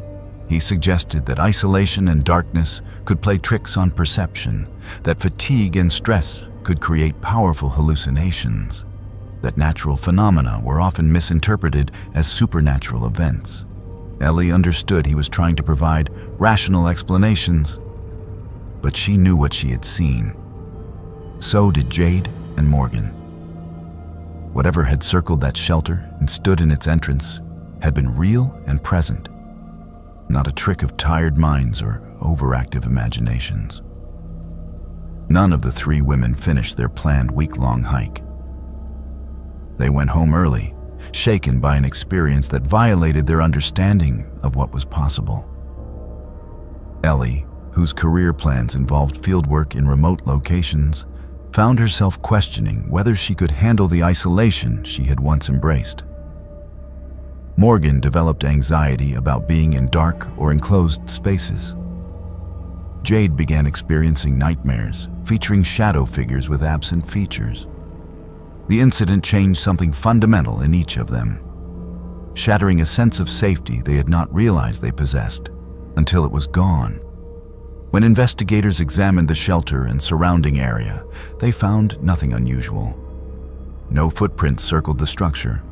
He suggested that isolation and darkness could play tricks on perception, that fatigue and stress could create powerful hallucinations, that natural phenomena were often misinterpreted as supernatural events. Ellie understood he was trying to provide rational explanations, but she knew what she had seen. So did Jade and Morgan. Whatever had circled that shelter and stood in its entrance had been real and present, not a trick of tired minds or overactive imaginations. None of the three women finished their planned week-long hike. They went home early, shaken by an experience that violated their understanding of what was possible. Ellie, whose career plans involved fieldwork in remote locations, found herself questioning whether she could handle the isolation she had once embraced. Morgan developed anxiety about being in dark or enclosed spaces. Jade began experiencing nightmares featuring shadow figures with absent features. The incident changed something fundamental in each of them, shattering a sense of safety they had not realized they possessed until it was gone. When investigators examined the shelter and surrounding area, they found nothing unusual. No footprints circled the structure.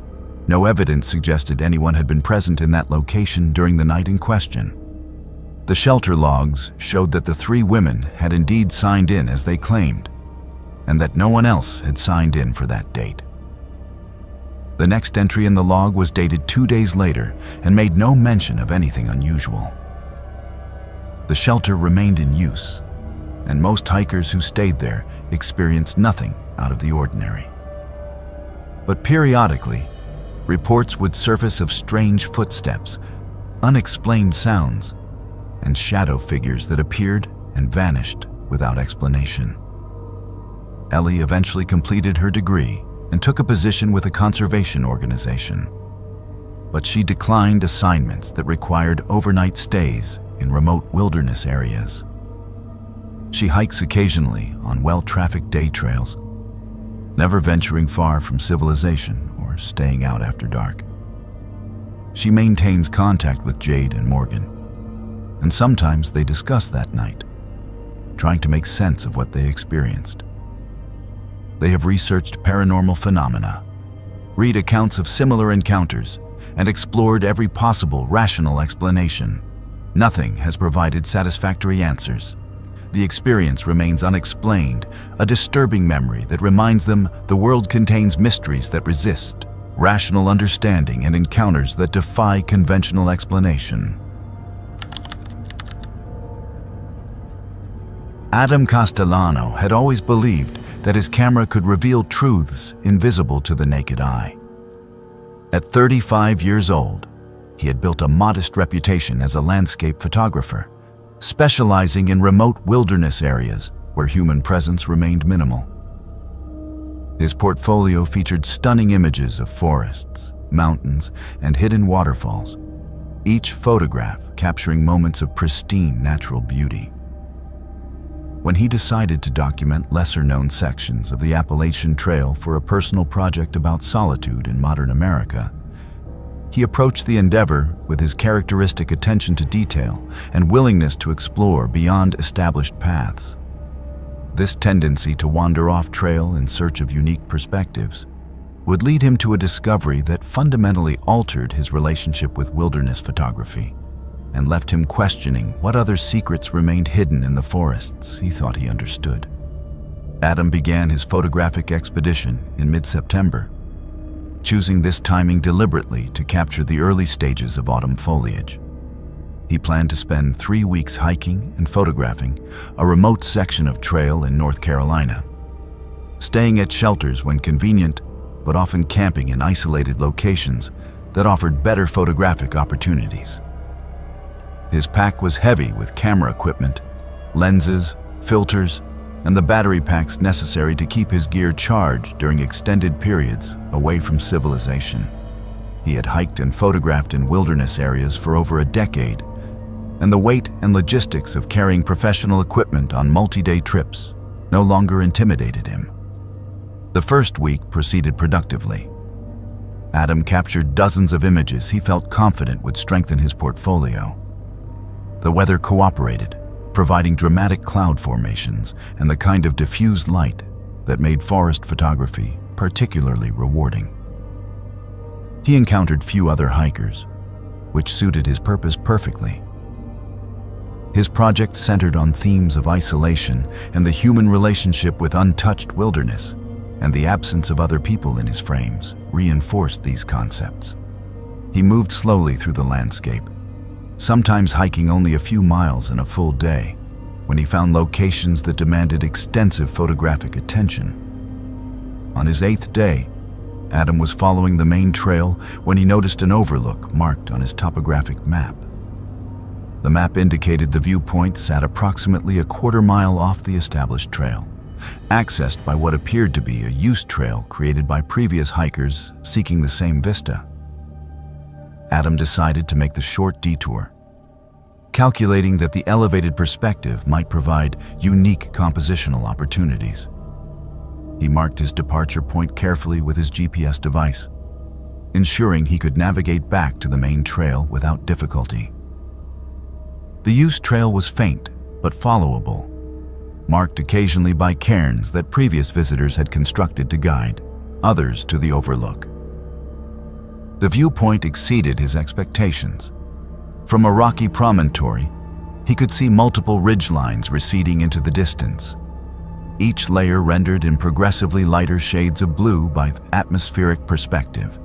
No evidence suggested anyone had been present in that location during the night in question. The shelter logs showed that the three women had indeed signed in as they claimed, and that no one else had signed in for that date. The next entry in the log was dated 2 days later and made no mention of anything unusual. The shelter remained in use, and most hikers who stayed there experienced nothing out of the ordinary. But periodically, reports would surface of strange footsteps, unexplained sounds, and shadow figures that appeared and vanished without explanation. Ellie eventually completed her degree and took a position with a conservation organization. But she declined assignments that required overnight stays in remote wilderness areas. She hikes occasionally on well-trafficked day trails, never venturing far from civilization or staying out after dark. She maintains contact with Jade and Morgan, and sometimes they discuss that night, trying to make sense of what they experienced. They have researched paranormal phenomena, read accounts of similar encounters, and explored every possible rational explanation. Nothing has provided satisfactory answers. The experience remains unexplained, a disturbing memory that reminds them the world contains mysteries that resist rational understanding and encounters that defy conventional explanation. Adam Castellano had always believed that his camera could reveal truths invisible to the naked eye. At 35 years old, he had built a modest reputation as a landscape photographer, specializing in remote wilderness areas where human presence remained minimal. His portfolio featured stunning images of forests, mountains, and hidden waterfalls, each photograph capturing moments of pristine natural beauty. When he decided to document lesser-known sections of the Appalachian Trail for a personal project about solitude in modern America, He approached the endeavor with his characteristic attention to detail and willingness to explore beyond established paths. This tendency to wander off trail in search of unique perspectives would lead him to a discovery that fundamentally altered his relationship with wilderness photography and left him questioning what other secrets remained hidden in the forests he thought he understood. Adam began his photographic expedition in mid-September, choosing this timing deliberately to capture the early stages of autumn foliage. He planned to spend 3 weeks hiking and photographing a remote section of trail in North Carolina, staying at shelters when convenient, but often camping in isolated locations that offered better photographic opportunities. His pack was heavy with camera equipment, lenses, filters, and the battery packs necessary to keep his gear charged during extended periods away from civilization. He had hiked and photographed in wilderness areas for over a decade, and the weight and logistics of carrying professional equipment on multi-day trips no longer intimidated him. The first week proceeded productively. Adam captured dozens of images he felt confident would strengthen his portfolio. The weather cooperated, providing dramatic cloud formations and the kind of diffused light that made forest photography particularly rewarding. He encountered few other hikers, which suited his purpose perfectly. His project centered on themes of isolation and the human relationship with untouched wilderness, and the absence of other people in his frames reinforced these concepts. He moved slowly through the landscape, sometimes hiking only a few miles in a full day, when he found locations that demanded extensive photographic attention. On his 8th day, Adam was following the main trail when he noticed an overlook marked on his topographic map. The map indicated the viewpoint sat approximately a quarter-mile off the established trail, accessed by what appeared to be a use trail created by previous hikers seeking the same vista. Adam decided to make the short detour, calculating that the elevated perspective might provide unique compositional opportunities. He marked his departure point carefully with his GPS device, ensuring he could navigate back to the main trail without difficulty. The use trail was faint but followable, marked occasionally by cairns that previous visitors had constructed to guide others to the overlook. The viewpoint exceeded his expectations. From a rocky promontory, he could see multiple ridgelines receding into the distance, each layer rendered in progressively lighter shades of blue by atmospheric perspective.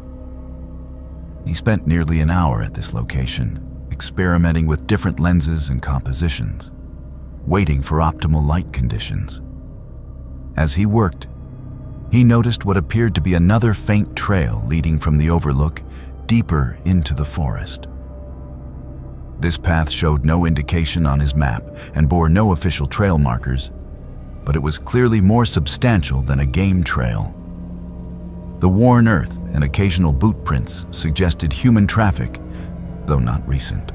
He spent nearly an hour at this location, experimenting with different lenses and compositions, waiting for optimal light conditions. As he worked, he noticed what appeared to be another faint trail leading from the overlook deeper into the forest. This path showed no indication on his map and bore no official trail markers, but it was clearly more substantial than a game trail. The worn earth and occasional boot prints suggested human traffic, though not recent.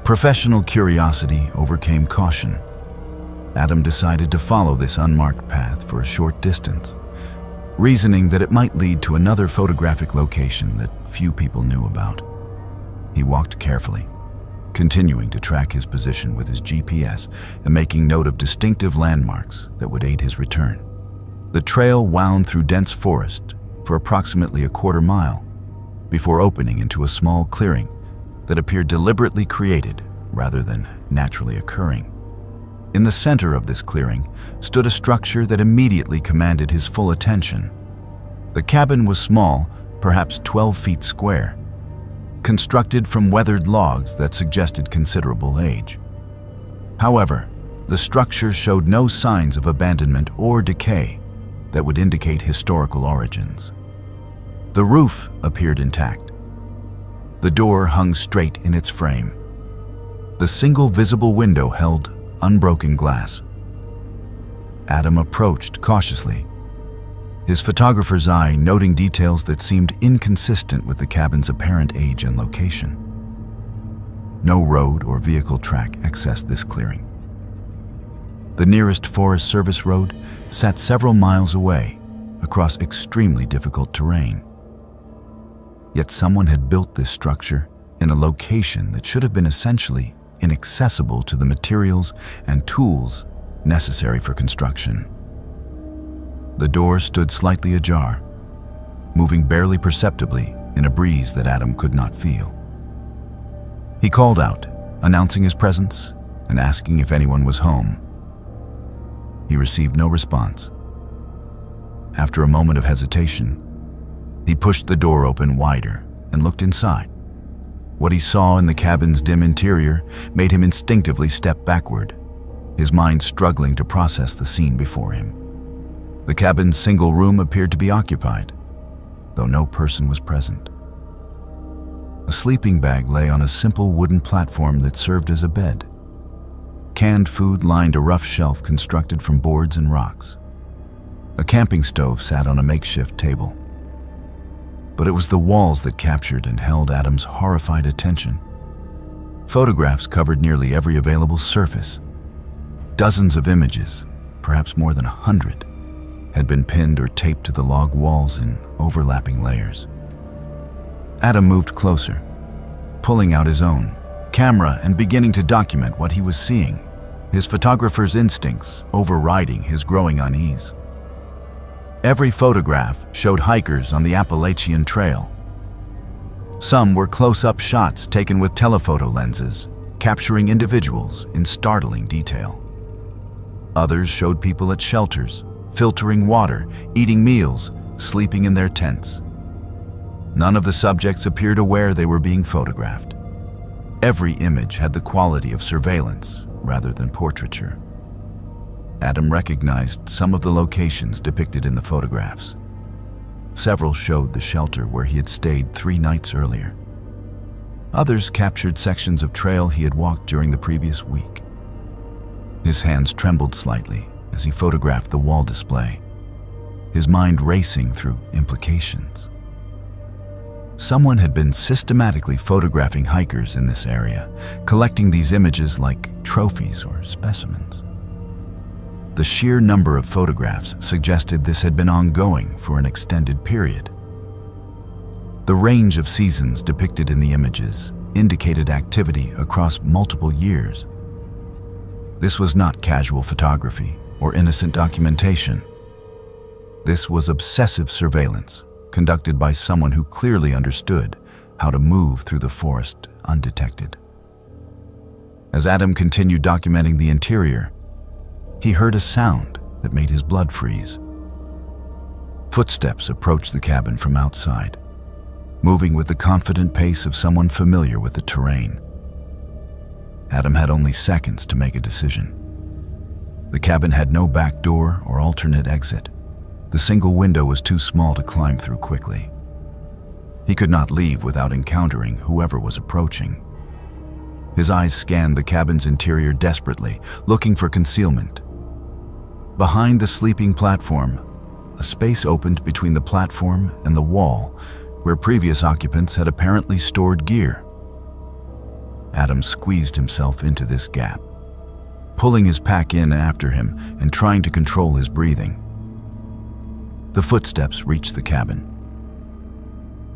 Professional curiosity overcame caution. Adam decided to follow this unmarked path for a short distance, reasoning that it might lead to another photographic location that few people knew about. He walked carefully, continuing to track his position with his GPS and making note of distinctive landmarks that would aid his return. The trail wound through dense forest for approximately a quarter mile before opening into a small clearing that appeared deliberately created rather than naturally occurring. In the center of this clearing stood a structure that immediately commanded his full attention. The cabin was small, perhaps 12 feet square, constructed from weathered logs that suggested considerable age. However, the structure showed no signs of abandonment or decay that would indicate historical origins. The roof appeared intact. The door hung straight in its frame. The single visible window held unbroken glass. Adam approached cautiously, his photographer's eye noting details that seemed inconsistent with the cabin's apparent age and location. No road or vehicle track accessed this clearing. The nearest Forest Service road sat several miles away across extremely difficult terrain. Yet someone had built this structure in a location that should have been essentially inaccessible to the materials and tools necessary for construction. The door stood slightly ajar, moving barely perceptibly in a breeze that Adam could not feel. He called out, announcing his presence and asking if anyone was home. He received no response. After a moment of hesitation, he pushed the door open wider and looked inside. What he saw in the cabin's dim interior made him instinctively step backward, his mind struggling to process the scene before him. The cabin's single room appeared to be occupied, though no person was present. A sleeping bag lay on a simple wooden platform that served as a bed. Canned food lined a rough shelf constructed from boards and rocks. A camping stove sat on a makeshift table. But it was the walls that captured and held Adam's horrified attention. Photographs covered nearly every available surface. Dozens of images, perhaps more than 100, had been pinned or taped to the log walls in overlapping layers. Adam moved closer, pulling out his own camera and beginning to document what he was seeing, his photographer's instincts overriding his growing unease. Every photograph showed hikers on the Appalachian Trail. Some were close-up shots taken with telephoto lenses, capturing individuals in startling detail. Others showed people at shelters, filtering water, eating meals, sleeping in their tents. None of the subjects appeared aware they were being photographed. Every image had the quality of surveillance rather than portraiture. Adam recognized some of the locations depicted in the photographs. Several showed the shelter where he had stayed 3 nights earlier. Others captured sections of trail he had walked during the previous week. His hands trembled slightly as he photographed the wall display, his mind racing through implications. Someone had been systematically photographing hikers in this area, collecting these images like trophies or specimens. The sheer number of photographs suggested this had been ongoing for an extended period. The range of seasons depicted in the images indicated activity across multiple years. This was not casual photography or innocent documentation. This was obsessive surveillance conducted by someone who clearly understood how to move through the forest undetected. As Adam continued documenting the interior, he heard a sound that made his blood freeze. Footsteps approached the cabin from outside, moving with the confident pace of someone familiar with the terrain. Adam had only seconds to make a decision. The cabin had no back door or alternate exit. The single window was too small to climb through quickly. He could not leave without encountering whoever was approaching. His eyes scanned the cabin's interior desperately, looking for concealment. Behind the sleeping platform, a space opened between the platform and the wall, where previous occupants had apparently stored gear. Adam squeezed himself into this gap, pulling his pack in after him and trying to control his breathing. The footsteps reached the cabin.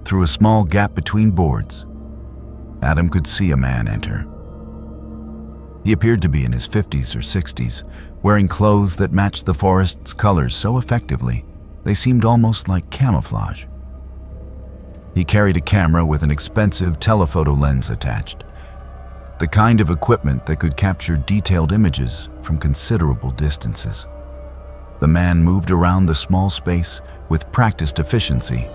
Through a small gap between boards, Adam could see a man enter. He appeared to be in his 50s or 60s, wearing clothes that matched the forest's colors so effectively they seemed almost like camouflage. He carried a camera with an expensive telephoto lens attached, the kind of equipment that could capture detailed images from considerable distances. The man moved around the small space with practiced efficiency,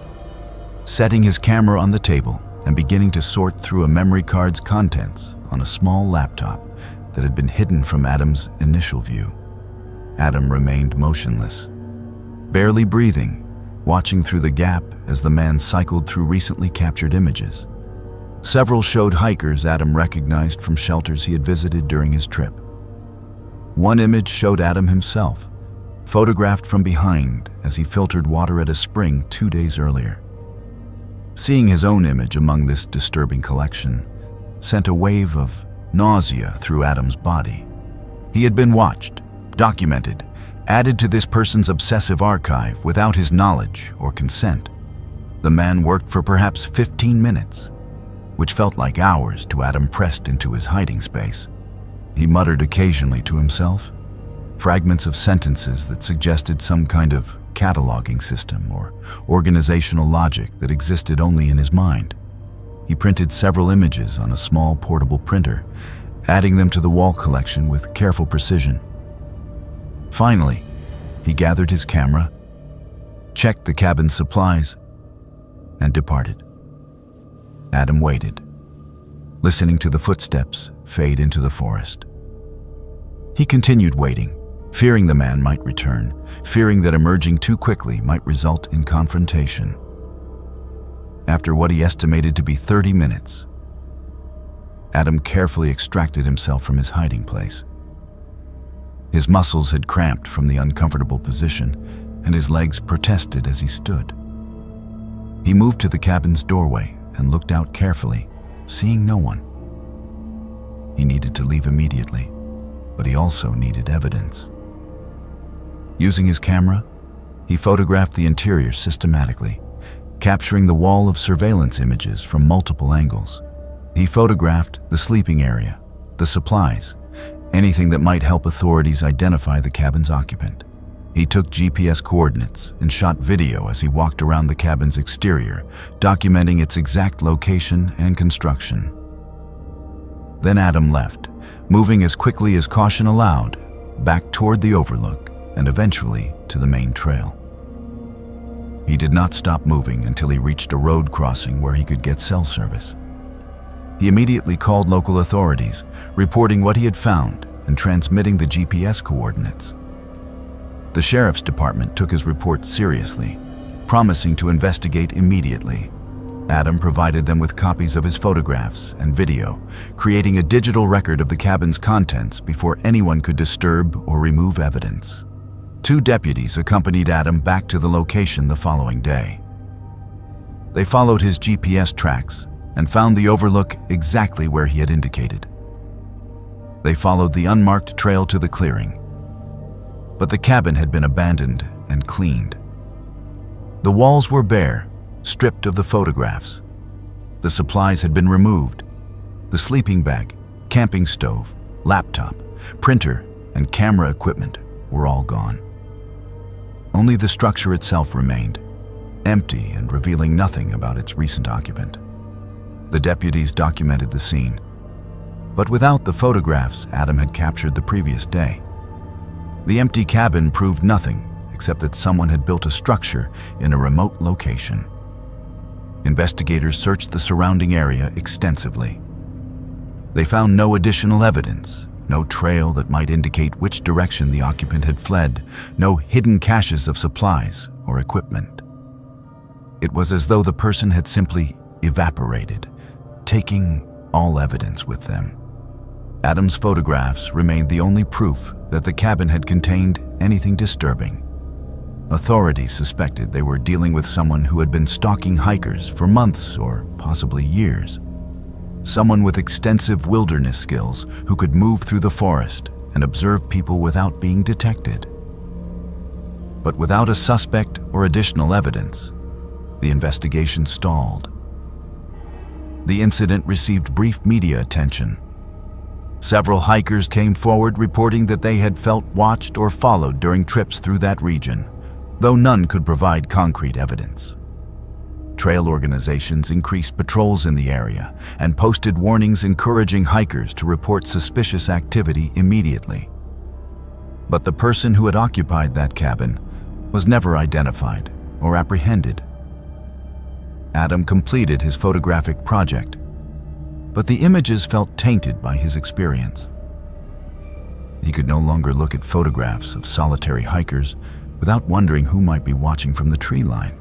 setting his camera on the table and beginning to sort through a memory card's contents on a small laptop that had been hidden from Adam's initial view. Adam remained motionless, barely breathing, watching through the gap as the man cycled through recently captured images. Several showed hikers Adam recognized from shelters he had visited during his trip. One image showed Adam himself, photographed from behind as he filtered water at a spring 2 days earlier. Seeing his own image among this disturbing collection sent a wave of nausea through Adam's body. He had been watched, documented, added to this person's obsessive archive without his knowledge or consent. The man worked for perhaps 15 minutes, which felt like hours to Adam pressed into his hiding space. He muttered occasionally to himself, fragments of sentences that suggested some kind of cataloging system or organizational logic that existed only in his mind. He printed several images on a small portable printer, adding them to the wall collection with careful precision. Finally, he gathered his camera, checked the cabin's supplies, and departed. Adam waited, listening to the footsteps fade into the forest. He continued waiting, fearing the man might return, fearing that emerging too quickly might result in confrontation. After what he estimated to be 30 minutes, Adam carefully extracted himself from his hiding place. His muscles had cramped from the uncomfortable position, and his legs protested as he stood. He moved to the cabin's doorway and looked out carefully, seeing no one. He needed to leave immediately, but he also needed evidence. Using his camera, he photographed the interior systematically, capturing the wall of surveillance images from multiple angles. He photographed the sleeping area, the supplies, anything that might help authorities identify the cabin's occupant. He took GPS coordinates and shot video as he walked around the cabin's exterior, documenting its exact location and construction. Then Adam left, moving as quickly as caution allowed, back toward the overlook and eventually to the main trail. He did not stop moving until he reached a road crossing where he could get cell service. He immediately called local authorities, reporting what he had found and transmitting the GPS coordinates. The sheriff's department took his report seriously, promising to investigate immediately. Adam provided them with copies of his photographs and video, creating a digital record of the cabin's contents before anyone could disturb or remove evidence. 2 deputies accompanied Adam back to the location the following day. They followed his GPS tracks and found the overlook exactly where he had indicated. They followed the unmarked trail to the clearing, but the cabin had been abandoned and cleaned. The walls were bare, stripped of the photographs. The supplies had been removed. The sleeping bag, camping stove, laptop, printer, and camera equipment were all gone. Only the structure itself remained, empty and revealing nothing about its recent occupant. The deputies documented the scene, but without the photographs Adam had captured the previous day. The empty cabin proved nothing except that someone had built a structure in a remote location. Investigators searched the surrounding area extensively. They found no additional evidence, no trail that might indicate which direction the occupant had fled, no hidden caches of supplies or equipment. It was as though the person had simply evaporated, taking all evidence with them. Adam's photographs remained the only proof that the cabin had contained anything disturbing. Authorities suspected they were dealing with someone who had been stalking hikers for months or possibly years. Someone with extensive wilderness skills who could move through the forest and observe people without being detected. But without a suspect or additional evidence, the investigation stalled. The incident received brief media attention. Several hikers came forward reporting that they had felt watched or followed during trips through that region, though none could provide concrete evidence. Trail organizations increased patrols in the area and posted warnings encouraging hikers to report suspicious activity immediately. But the person who had occupied that cabin was never identified or apprehended. Adam completed his photographic project, but the images felt tainted by his experience. He could no longer look at photographs of solitary hikers without wondering who might be watching from the tree line.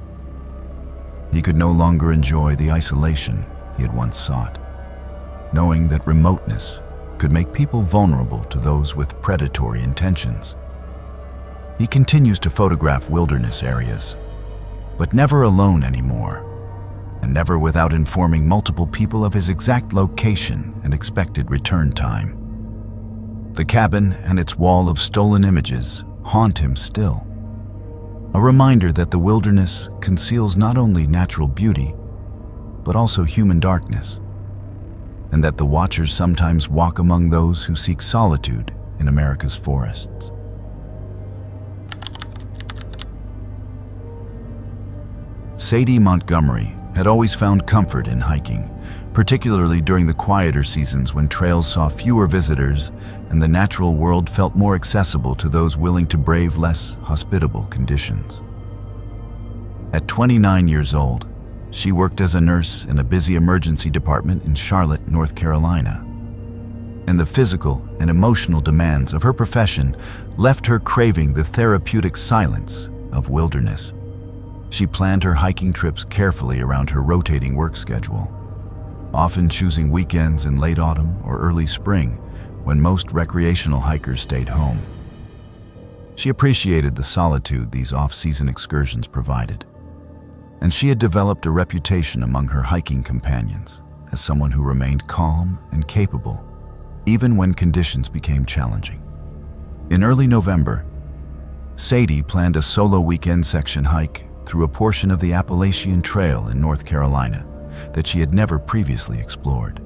He could no longer enjoy the isolation he had once sought, knowing that remoteness could make people vulnerable to those with predatory intentions. He continues to photograph wilderness areas, but never alone anymore, and never without informing multiple people of his exact location and expected return time. The cabin and its wall of stolen images haunt him still. a reminder that the wilderness conceals not only natural beauty, but also human darkness, and that the watchers sometimes walk among those who seek solitude in America's forests. Sadie Montgomery had always found comfort in hiking, particularly during the quieter seasons when trails saw fewer visitors and the natural world felt more accessible to those willing to brave less hospitable conditions. At 29 years old, she worked as a nurse in a busy emergency department in Charlotte, North Carolina. And the physical and emotional demands of her profession left her craving the therapeutic silence of wilderness. She planned her hiking trips carefully around her rotating work schedule, often choosing weekends in late autumn or early spring when most recreational hikers stayed home. She appreciated the solitude these off-season excursions provided, and she had developed a reputation among her hiking companions as someone who remained calm and capable, even when conditions became challenging. In early November, Sadie planned a solo weekend section hike through a portion of the Appalachian Trail in North Carolina that she had never previously explored.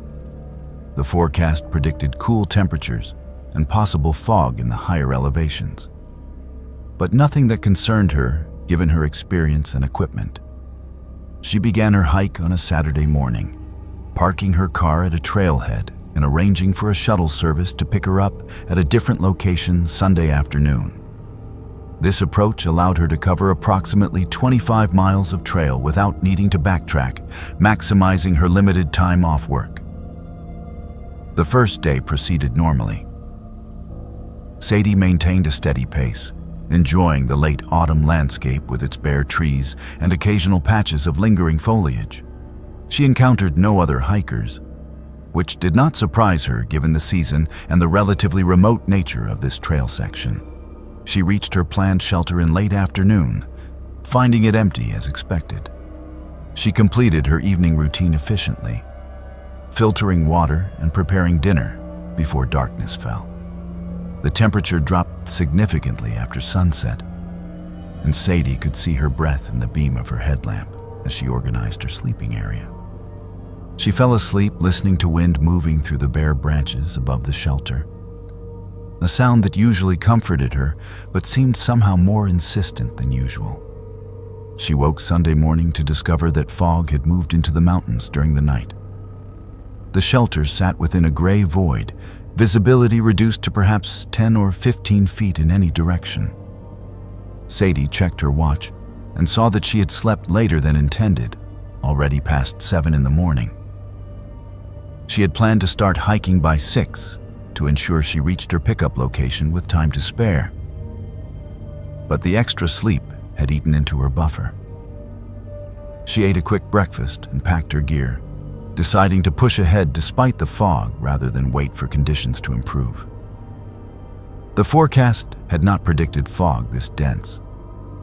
The forecast predicted cool temperatures and possible fog in the higher elevations, but nothing that concerned her given her experience and equipment. She began her hike on a Saturday morning, parking her car at a trailhead and arranging for a shuttle service to pick her up at a different location Sunday afternoon. This approach allowed her to cover approximately 25 miles of trail without needing to backtrack, maximizing her limited time off work. The first day proceeded normally. Sadie maintained a steady pace, enjoying the late autumn landscape with its bare trees and occasional patches of lingering foliage. She encountered no other hikers, which did not surprise her given the season and the relatively remote nature of this trail section. She reached her planned shelter in late afternoon, finding it empty as expected. She completed her evening routine efficiently, filtering water and preparing dinner before darkness fell. The temperature dropped significantly after sunset, and Sadie could see her breath in the beam of her headlamp as she organized her sleeping area. She fell asleep listening to wind moving through the bare branches above the shelter, a sound that usually comforted her but seemed somehow more insistent than usual. She woke Sunday morning to discover that fog had moved into the mountains during the night. The shelter sat within a gray void, visibility reduced to perhaps 10 or 15 feet in any direction. Sadie checked her watch and saw that she had slept later than intended, already past 7 in the morning. She had planned to start hiking by 6 to ensure she reached her pickup location with time to spare. But the extra sleep had eaten into her buffer. She ate a quick breakfast and packed her gear, deciding to push ahead despite the fog rather than wait for conditions to improve. The forecast had not predicted fog this dense,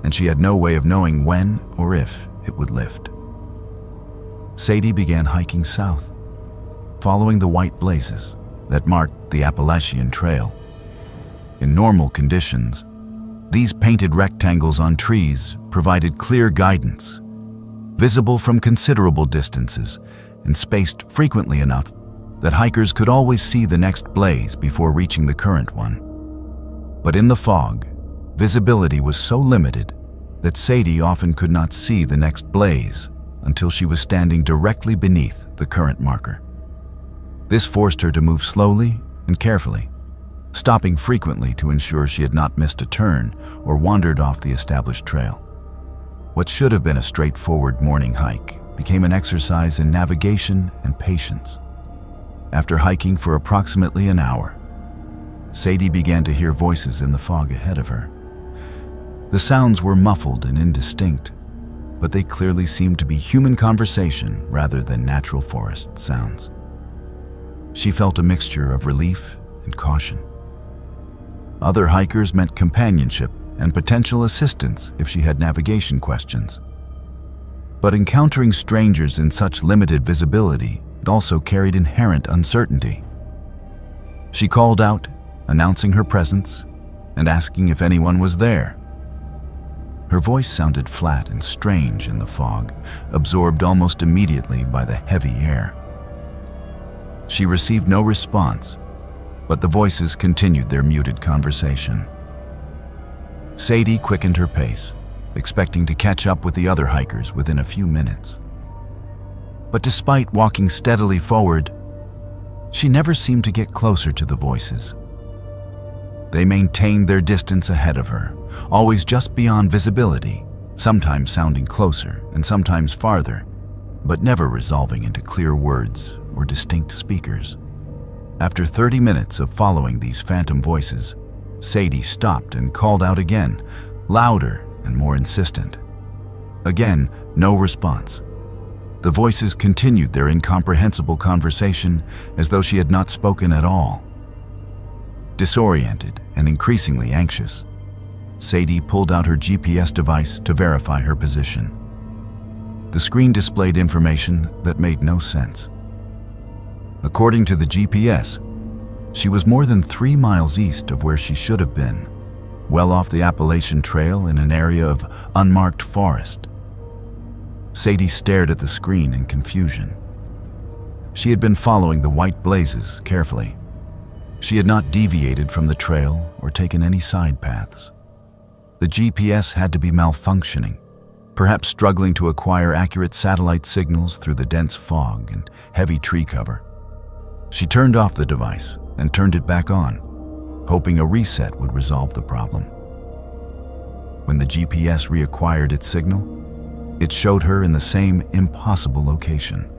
and she had no way of knowing when or if it would lift. Sadie began hiking south, following the white blazes that marked the Appalachian Trail. In normal conditions, these painted rectangles on trees provided clear guidance, visible from considerable distances and spaced frequently enough that hikers could always see the next blaze before reaching the current one. But in the fog, visibility was so limited that Sadie often could not see the next blaze until she was standing directly beneath the current marker. This forced her to move slowly and carefully, stopping frequently to ensure she had not missed a turn or wandered off the established trail. What should have been a straightforward morning hike became an exercise in navigation and patience. After hiking for approximately an hour, Sadie began to hear voices in the fog ahead of her. The sounds were muffled and indistinct, but they clearly seemed to be human conversation rather than natural forest sounds. She felt a mixture of relief and caution. Other hikers meant companionship and potential assistance if she had navigation questions. But encountering strangers in such limited visibility also carried inherent uncertainty. She called out, announcing her presence and asking if anyone was there. Her voice sounded flat and strange in the fog, absorbed almost immediately by the heavy air. She received no response, but the voices continued their muted conversation. Sadie quickened her pace, expecting to catch up with the other hikers within a few minutes. But despite walking steadily forward, she never seemed to get closer to the voices. They maintained their distance ahead of her, always just beyond visibility, sometimes sounding closer and sometimes farther, but never resolving into clear words or distinct speakers. After 30 minutes of following these phantom voices, Sadie stopped and called out again, louder and more insistent. Again, no response. The voices continued their incomprehensible conversation as though she had not spoken at all. Disoriented and increasingly anxious, Sadie pulled out her GPS device to verify her position. The screen displayed information that made no sense. According to the GPS, she was more than 3 miles east of where she should have been, well off the Appalachian Trail in an area of unmarked forest. Sadie stared at the screen in confusion. She had been following the white blazes carefully. She had not deviated from the trail or taken any side paths. The GPS had to be malfunctioning, perhaps struggling to acquire accurate satellite signals through the dense fog and heavy tree cover. She turned off the device and turned it back on, hoping a reset would resolve the problem. When the GPS reacquired its signal, it showed her in the same impossible location,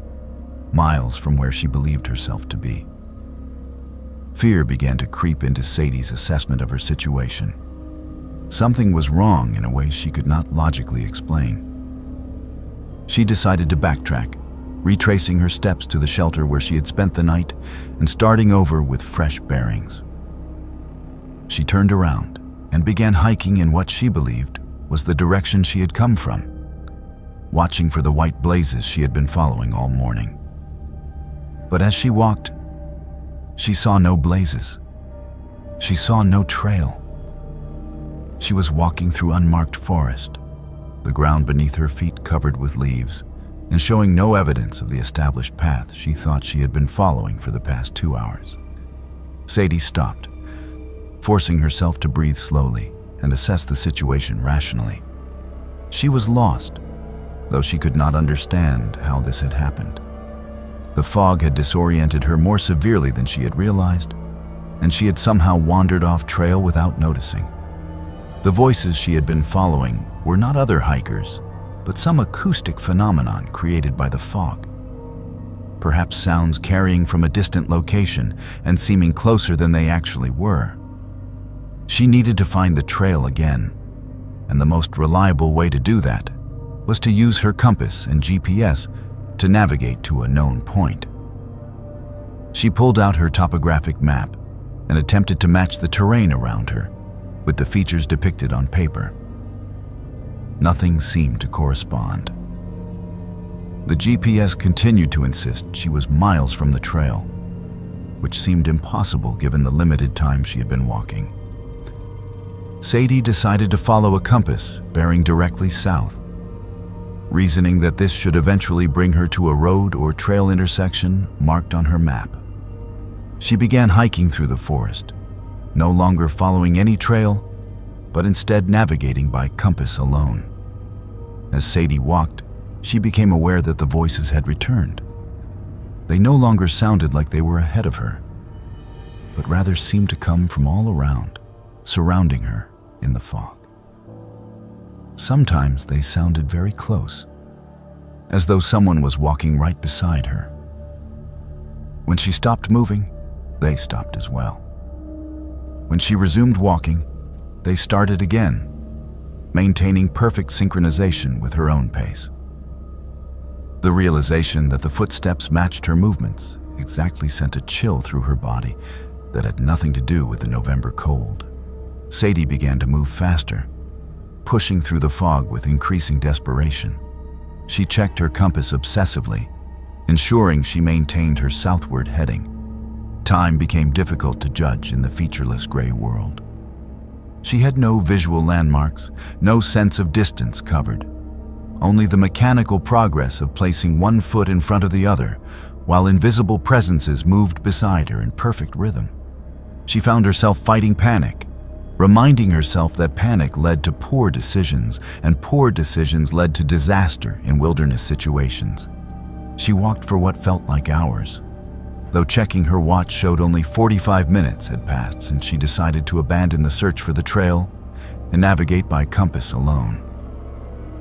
miles from where she believed herself to be. Fear began to creep into Sadie's assessment of her situation. Something was wrong in a way she could not logically explain. She decided to backtrack, retracing her steps to the shelter where she had spent the night and starting over with fresh bearings. She turned around and began hiking in what she believed was the direction she had come from, watching for the white blazes she had been following all morning. But as she walked, she saw no blazes. She saw no trail. She was walking through unmarked forest, the ground beneath her feet covered with leaves, and showing no evidence of the established path she thought she had been following for the past 2 hours. Sadie stopped, forcing herself to breathe slowly and assess the situation rationally. She was lost, though she could not understand how this had happened. The fog had disoriented her more severely than she had realized, and she had somehow wandered off trail without noticing. The voices she had been following were not other hikers, but some acoustic phenomenon created by the fog. Perhaps sounds carrying from a distant location and seeming closer than they actually were. She needed to find the trail again, and the most reliable way to do that was to use her compass and GPS to navigate to a known point. She pulled out her topographic map and attempted to match the terrain around her with the features depicted on paper. Nothing seemed to correspond. The GPS continued to insist she was miles from the trail, which seemed impossible given the limited time she had been walking. Sadie decided to follow a compass bearing directly south, reasoning that this should eventually bring her to a road or trail intersection marked on her map. She began hiking through the forest, no longer following any trail, but instead navigating by compass alone. As Sadie walked, she became aware that the voices had returned. They no longer sounded like they were ahead of her, but rather seemed to come from all around, surrounding her in the fog. Sometimes they sounded very close, as though someone was walking right beside her. When she stopped moving, they stopped as well. When she resumed walking, they started again, maintaining perfect synchronization with her own pace. The realization that the footsteps matched her movements exactly sent a chill through her body that had nothing to do with the November cold. Sadie began to move faster, pushing through the fog with increasing desperation. She checked her compass obsessively, ensuring she maintained her southward heading. Time became difficult to judge in the featureless gray world. She had no visual landmarks, no sense of distance covered. Only the mechanical progress of placing one foot in front of the other, while invisible presences moved beside her in perfect rhythm. She found herself fighting panic, reminding herself that panic led to poor decisions, and poor decisions led to disaster in wilderness situations. She walked for what felt like hours, though checking her watch showed only 45 minutes had passed since she decided to abandon the search for the trail and navigate by compass alone.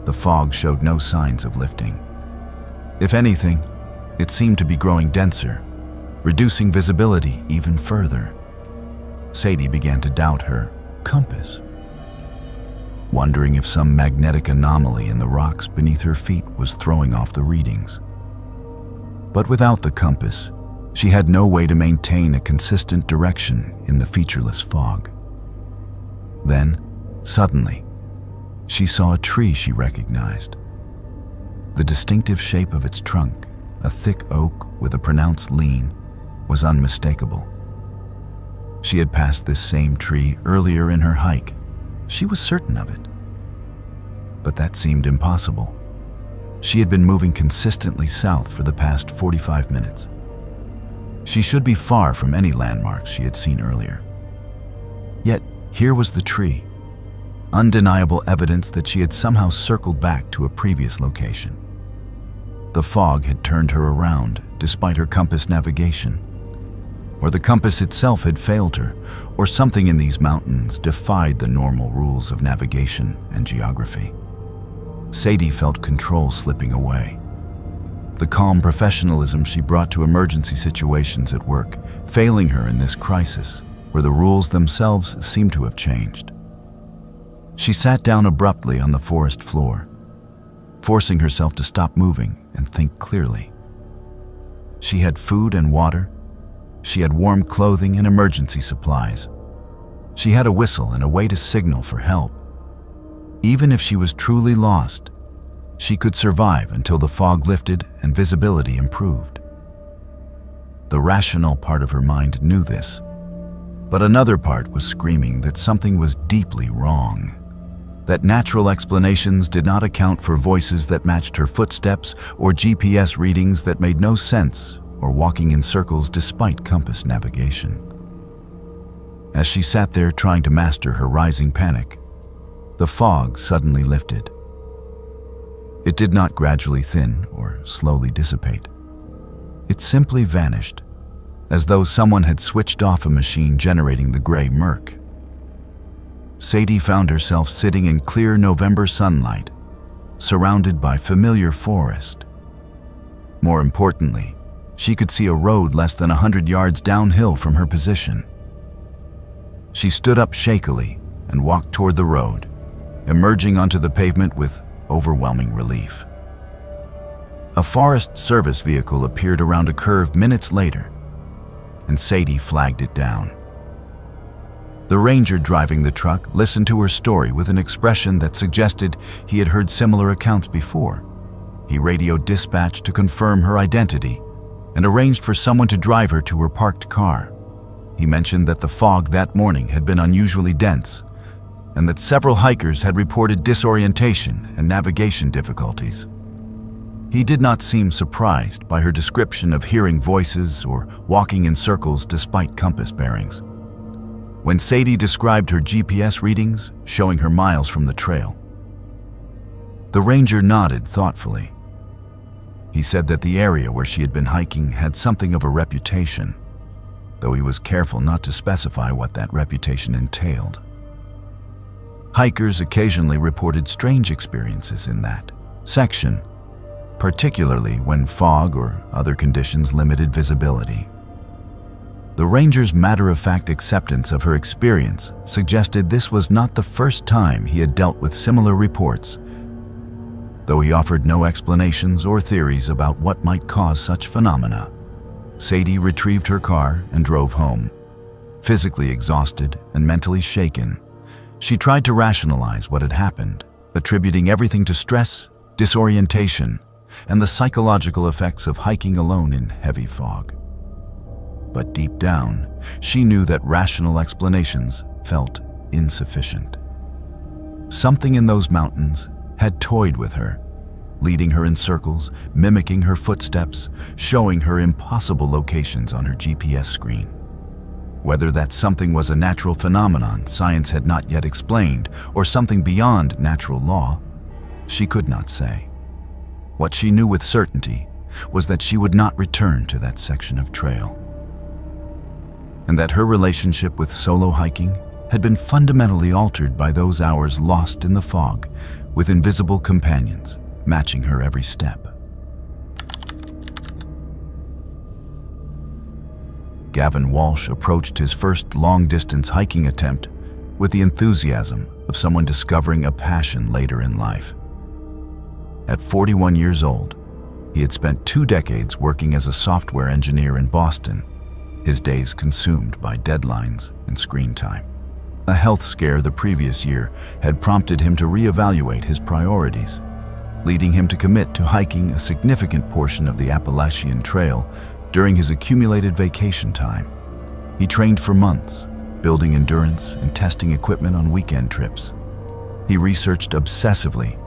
The fog showed no signs of lifting. If anything, it seemed to be growing denser, reducing visibility even further. Sadie began to doubt her compass, wondering if some magnetic anomaly in the rocks beneath her feet was throwing off the readings. But without the compass, she had no way to maintain a consistent direction in the featureless fog. Then, suddenly, she saw a tree she recognized. The distinctive shape of its trunk, a thick oak with a pronounced lean, was unmistakable. She had passed this same tree earlier in her hike. She was certain of it. But that seemed impossible. She had been moving consistently south for the past 45 minutes. She should be far from any landmarks she had seen earlier. Yet, here was the tree, undeniable evidence that she had somehow circled back to a previous location. The fog had turned her around despite her compass navigation. Or the compass itself had failed her, or something in these mountains defied the normal rules of navigation and geography. Sadie felt control slipping away. The calm professionalism she brought to emergency situations at work, failing her in this crisis, where the rules themselves seemed to have changed. She sat down abruptly on the forest floor, forcing herself to stop moving and think clearly. She had food and water. She had warm clothing and emergency supplies. She had a whistle and a way to signal for help. Even if she was truly lost, she could survive until the fog lifted and visibility improved. The rational part of her mind knew this, but another part was screaming that something was deeply wrong, that natural explanations did not account for voices that matched her footsteps or GPS readings that made no sense, or walking in circles despite compass navigation. As she sat there trying to master her rising panic, the fog suddenly lifted. It did not gradually thin or slowly dissipate. It simply vanished, as though someone had switched off a machine generating the gray murk. Sadie found herself sitting in clear November sunlight, surrounded by familiar forest. More importantly, she could see a road less than 100 yards downhill from her position. She stood up shakily and walked toward the road, emerging onto the pavement with overwhelming relief. A Forest Service vehicle appeared around a curve minutes later, and Sadie flagged it down. The ranger driving the truck listened to her story with an expression that suggested he had heard similar accounts before. He radioed dispatch to confirm her identity and arranged for someone to drive her to her parked car. He mentioned that the fog that morning had been unusually dense and that several hikers had reported disorientation and navigation difficulties. He did not seem surprised by her description of hearing voices or walking in circles despite compass bearings. When Sadie described her GPS readings, showing her miles from the trail, the ranger nodded thoughtfully. He said that the area where she had been hiking had something of a reputation, though he was careful not to specify what that reputation entailed. Hikers occasionally reported strange experiences in that section, particularly when fog or other conditions limited visibility. The ranger's matter-of-fact acceptance of her experience suggested this was not the first time he had dealt with similar reports, though he offered no explanations or theories about what might cause such phenomena. Sadie retrieved her car and drove home. Physically exhausted and mentally shaken, she tried to rationalize what had happened, attributing everything to stress, disorientation, and the psychological effects of hiking alone in heavy fog. But deep down, she knew that rational explanations felt insufficient. Something in those mountains had toyed with her, leading her in circles, mimicking her footsteps, showing her impossible locations on her GPS screen. Whether that something was a natural phenomenon science had not yet explained, or something beyond natural law, she could not say. What she knew with certainty was that she would not return to that section of trail, and that her relationship with solo hiking had been fundamentally altered by those hours lost in the fog with invisible companions matching her every step. Gavin Walsh approached his first long-distance hiking attempt with the enthusiasm of someone discovering a passion later in life. At 41 years old, he had spent 2 decades working as a software engineer in Boston, his days consumed by deadlines and screen time. A health scare the previous year had prompted him to reevaluate his priorities, leading him to commit to hiking a significant portion of the Appalachian Trail during his accumulated vacation time. He trained for months, building endurance and testing equipment on weekend trips. He researched obsessively,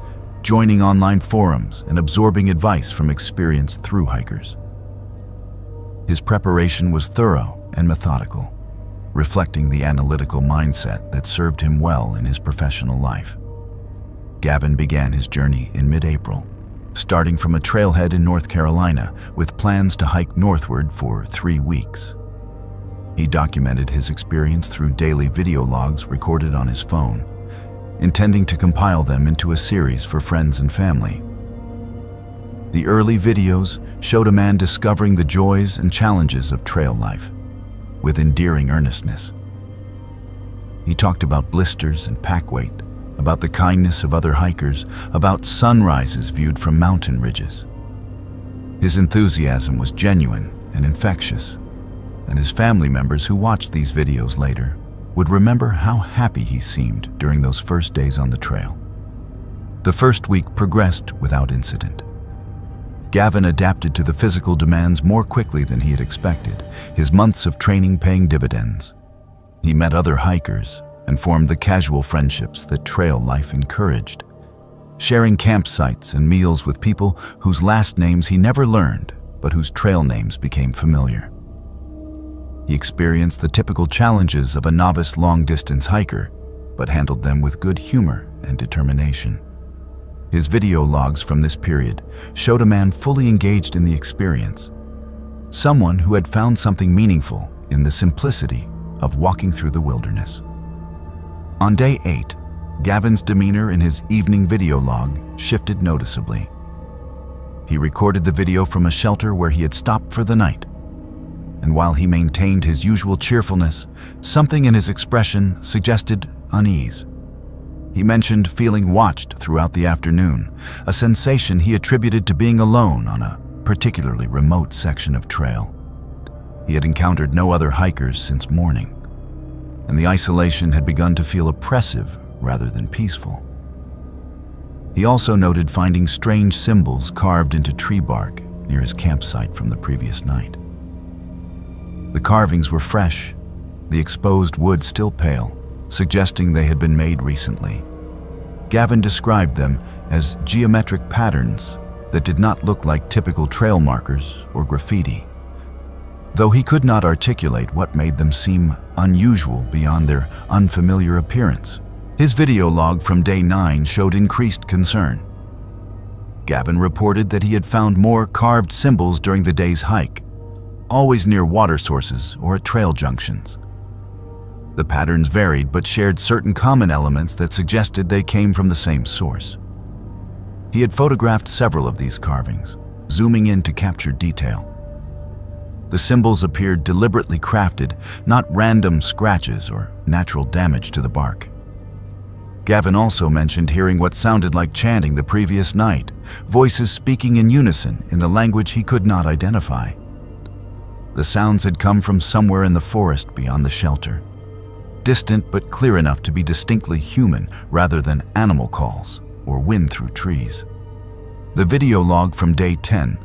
joining online forums and absorbing advice from experienced through hikers. His preparation was thorough and methodical, reflecting the analytical mindset that served him well in his professional life. Gavin began his journey in mid-April, starting from a trailhead in North Carolina with plans to hike northward for 3 weeks. He documented his experience through daily video logs recorded on his phone, intending to compile them into a series for friends and family. The early videos showed a man discovering the joys and challenges of trail life with endearing earnestness. He talked about blisters and pack weight, about the kindness of other hikers, about sunrises viewed from mountain ridges. His enthusiasm was genuine and infectious, and his family members who watched these videos later would remember how happy he seemed during those first days on the trail. The first week progressed without incident. Gavin adapted to the physical demands more quickly than he had expected, his months of training paying dividends. He met other hikers and formed the casual friendships that trail life encouraged, sharing campsites and meals with people whose last names he never learned, but whose trail names became familiar. He experienced the typical challenges of a novice long-distance hiker, but handled them with good humor and determination. His video logs from this period showed a man fully engaged in the experience, someone who had found something meaningful in the simplicity of walking through the wilderness. On day 8, Gavin's demeanor in his evening video log shifted noticeably. He recorded the video from a shelter where he had stopped for the night, and while he maintained his usual cheerfulness, something in his expression suggested unease. He mentioned feeling watched throughout the afternoon, a sensation he attributed to being alone on a particularly remote section of trail. He had encountered no other hikers since morning, and the isolation had begun to feel oppressive rather than peaceful. He also noted finding strange symbols carved into tree bark near his campsite from the previous night. The carvings were fresh, the exposed wood still pale, suggesting they had been made recently. Gavin described them as geometric patterns that did not look like typical trail markers or graffiti, though he could not articulate what made them seem unusual beyond their unfamiliar appearance. His video log from day 9 showed increased concern. Gavin reported that he had found more carved symbols during the day's hike, always near water sources or at trail junctions. The patterns varied but shared certain common elements that suggested they came from the same source. He had photographed several of these carvings, zooming in to capture detail. The symbols appeared deliberately crafted, not random scratches or natural damage to the bark. Gavin also mentioned hearing what sounded like chanting the previous night, voices speaking in unison in a language he could not identify. The sounds had come from somewhere in the forest beyond the shelter, distant but clear enough to be distinctly human rather than animal calls or wind through trees. The video log from day 10,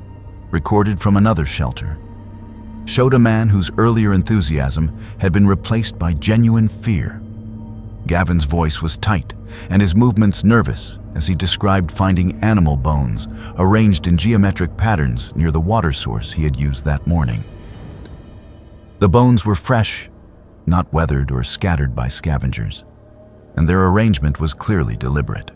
recorded from another shelter, showed a man whose earlier enthusiasm had been replaced by genuine fear. Gavin's voice was tight and his movements nervous as he described finding animal bones arranged in geometric patterns near the water source he had used that morning. The bones were fresh, not weathered or scattered by scavengers, and their arrangement was clearly deliberate.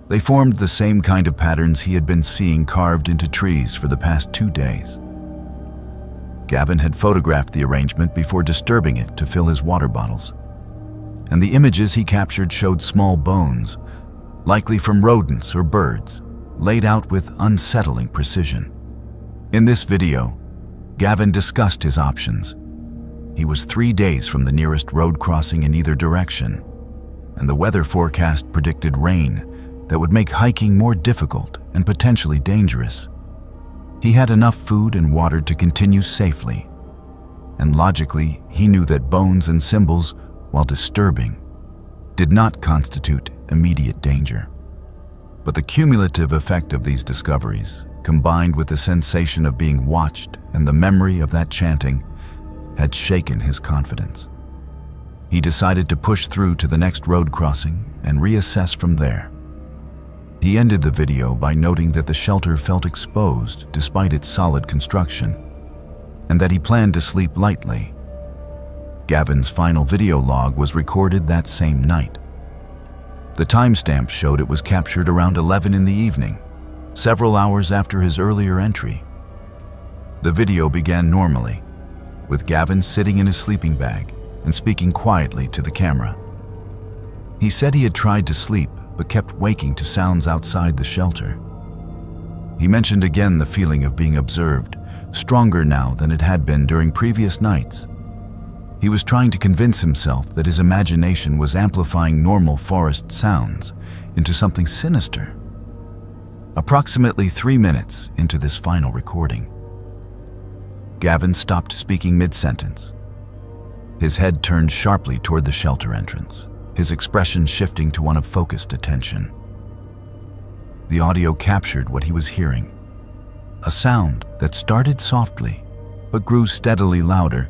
They formed the same kind of patterns he had been seeing carved into trees for the past 2 days. Gavin had photographed the arrangement before disturbing it to fill his water bottles, and the images he captured showed small bones, likely from rodents or birds, laid out with unsettling precision. In this video, Gavin discussed his options. He was 3 days from the nearest road crossing in either direction, and the weather forecast predicted rain that would make hiking more difficult and potentially dangerous. He had enough food and water to continue safely, and logically, he knew that bones and symbols, while disturbing, did not constitute immediate danger. But the cumulative effect of these discoveries, combined with the sensation of being watched and the memory of that chanting, had shaken his confidence. He decided to push through to the next road crossing and reassess from there. He ended the video by noting that the shelter felt exposed despite its solid construction, and that he planned to sleep lightly. Gavin's final video log was recorded that same night. The timestamp showed it was captured around 11 in the evening, several hours after his earlier entry. The video began normally, with Gavin sitting in his sleeping bag and speaking quietly to the camera. He said he had tried to sleep but kept waking to sounds outside the shelter. He mentioned again the feeling of being observed, stronger now than it had been during previous nights. He was trying to convince himself that his imagination was amplifying normal forest sounds into something sinister. Approximately 3 minutes into this final recording, Gavin stopped speaking mid-sentence. His head turned sharply toward the shelter entrance, his expression shifting to one of focused attention. The audio captured what he was hearing, a sound that started softly but grew steadily louder.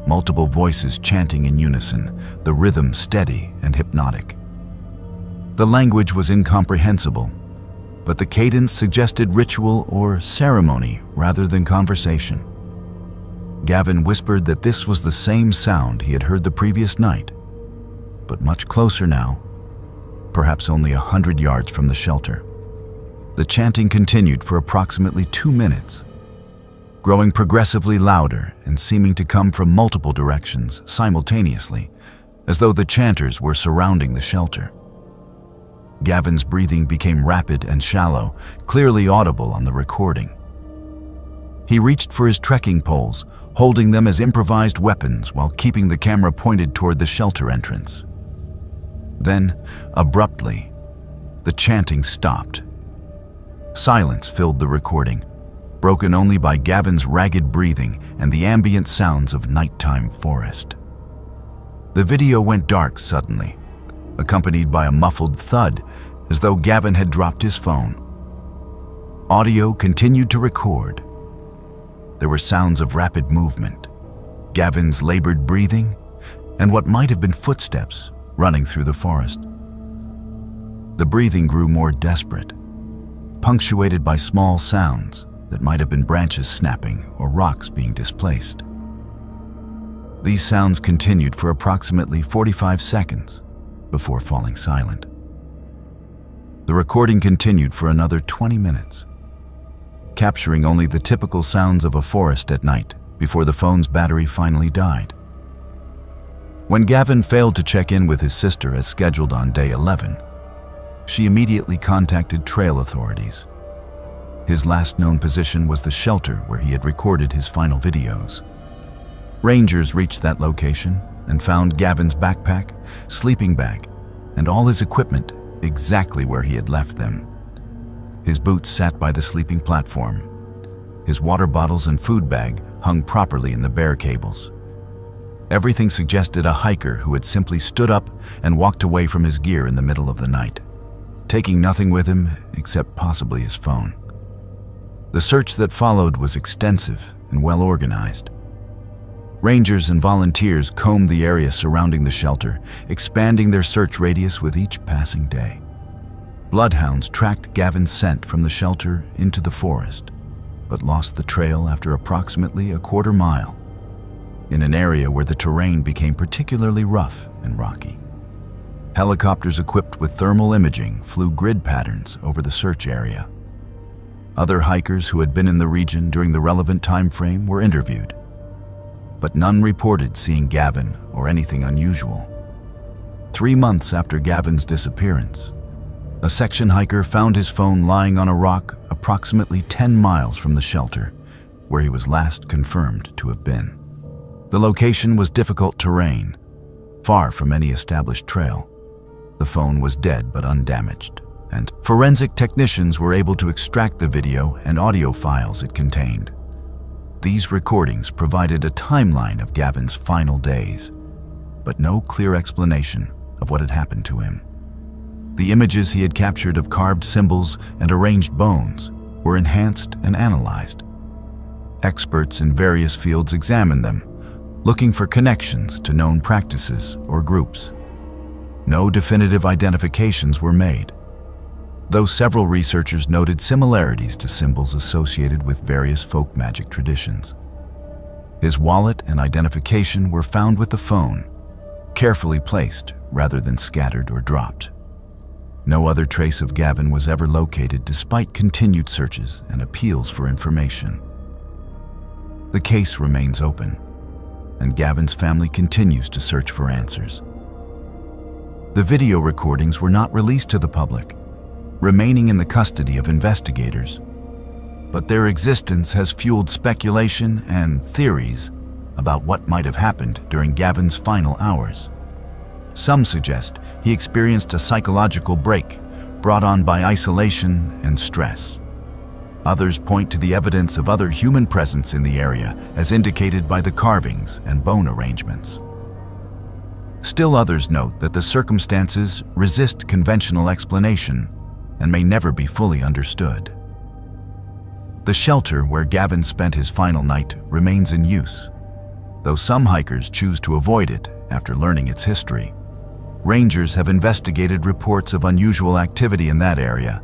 Multiple voices chanting in unison, the rhythm steady and hypnotic. The language was incomprehensible, but the cadence suggested ritual or ceremony rather than conversation. Gavin whispered that this was the same sound he had heard the previous night, but much closer now, perhaps only 100 yards from the shelter. The chanting continued for approximately 2 minutes, growing progressively louder and seeming to come from multiple directions simultaneously, as though the chanters were surrounding the shelter. Gavin's breathing became rapid and shallow, clearly audible on the recording. He reached for his trekking poles, holding them as improvised weapons while keeping the camera pointed toward the shelter entrance. Then, abruptly, the chanting stopped. Silence filled the recording, broken only by Gavin's ragged breathing and the ambient sounds of nighttime forest. The video went dark suddenly, accompanied by a muffled thud, as though Gavin had dropped his phone. Audio continued to record. There were sounds of rapid movement, Gavin's labored breathing, and what might have been footsteps running through the forest. The breathing grew more desperate, punctuated by small sounds that might have been branches snapping or rocks being displaced. These sounds continued for approximately 45 seconds before falling silent. The recording continued for another 20 minutes, capturing only the typical sounds of a forest at night before the phone's battery finally died. When Gavin failed to check in with his sister as scheduled on day 11, she immediately contacted trail authorities. His last known position was the shelter where he had recorded his final videos. Rangers reached that location and found Gavin's backpack, sleeping bag, and all his equipment exactly where he had left them. His boots sat by the sleeping platform. His water bottles and food bag hung properly in the bear cables. Everything suggested a hiker who had simply stood up and walked away from his gear in the middle of the night, taking nothing with him except possibly his phone. The search that followed was extensive and well organized. Rangers and volunteers combed the area surrounding the shelter, expanding their search radius with each passing day. Bloodhounds tracked Gavin's scent from the shelter into the forest, but lost the trail after approximately a quarter mile, in an area where the terrain became particularly rough and rocky. Helicopters equipped with thermal imaging flew grid patterns over the search area. Other hikers who had been in the region during the relevant time frame were interviewed, but none reported seeing Gavin or anything unusual. 3 months after Gavin's disappearance, a section hiker found his phone lying on a rock approximately 10 miles from the shelter, where he was last confirmed to have been. The location was difficult terrain, far from any established trail. The phone was dead but undamaged, and forensic technicians were able to extract the video and audio files it contained. These recordings provided a timeline of Gavin's final days, but no clear explanation of what had happened to him. The images he had captured of carved symbols and arranged bones were enhanced and analyzed. Experts in various fields examined them, looking for connections to known practices or groups. No definitive identifications were made, though several researchers noted similarities to symbols associated with various folk magic traditions. His wallet and identification were found with the phone, carefully placed rather than scattered or dropped. No other trace of Gavin was ever located despite continued searches and appeals for information. The case remains open, and Gavin's family continues to search for answers. The video recordings were not released to the public, remaining in the custody of investigators, but their existence has fueled speculation and theories about what might have happened during Gavin's final hours. Some suggest he experienced a psychological break brought on by isolation and stress. Others point to the evidence of other human presence in the area, as indicated by the carvings and bone arrangements. Still others note that the circumstances resist conventional explanation and may never be fully understood. The shelter where Gavin spent his final night remains in use, though some hikers choose to avoid it after learning its history. Rangers have investigated reports of unusual activity in that area,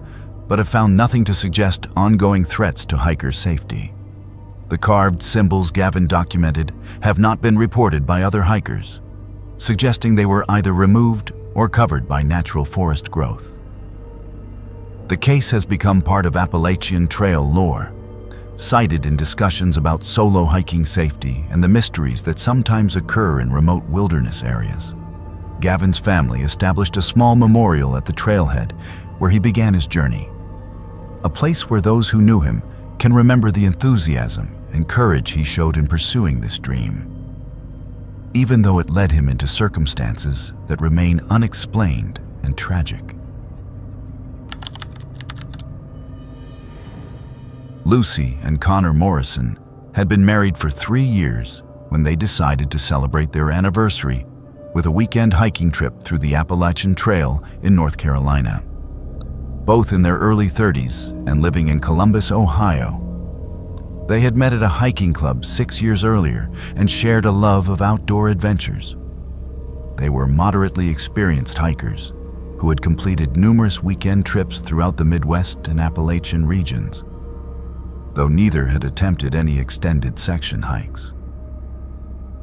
but have found nothing to suggest ongoing threats to hikers' safety. The carved symbols Gavin documented have not been reported by other hikers, suggesting they were either removed or covered by natural forest growth. The case has become part of Appalachian Trail lore, cited in discussions about solo hiking safety and the mysteries that sometimes occur in remote wilderness areas. Gavin's family established a small memorial at the trailhead where he began his journey, a place where those who knew him can remember the enthusiasm and courage he showed in pursuing this dream, even though it led him into circumstances that remain unexplained and tragic. Lucy and Connor Morrison had been married for 3 years when they decided to celebrate their anniversary with a weekend hiking trip through the Appalachian Trail in North Carolina. Both in their early 30s and living in Columbus, Ohio, they had met at a hiking club 6 years earlier and shared a love of outdoor adventures. They were moderately experienced hikers who had completed numerous weekend trips throughout the Midwest and Appalachian regions, though neither had attempted any extended section hikes.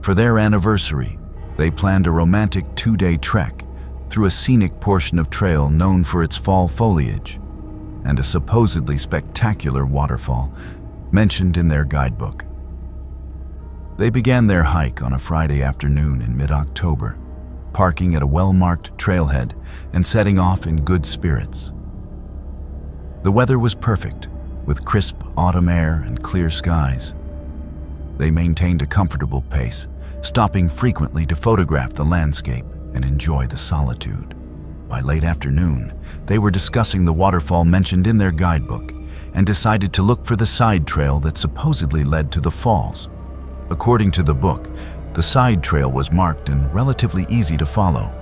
For their anniversary, they planned a romantic 2-day trek through a scenic portion of trail known for its fall foliage and a supposedly spectacular waterfall mentioned in their guidebook. They began their hike on a Friday afternoon in mid-October, parking at a well-marked trailhead and setting off in good spirits. The weather was perfect, with crisp autumn air and clear skies. They maintained a comfortable pace, stopping frequently to photograph the landscape and enjoy the solitude. By late afternoon, they were discussing the waterfall mentioned in their guidebook and decided to look for the side trail that supposedly led to the falls. According to the book, the side trail was marked and relatively easy to follow,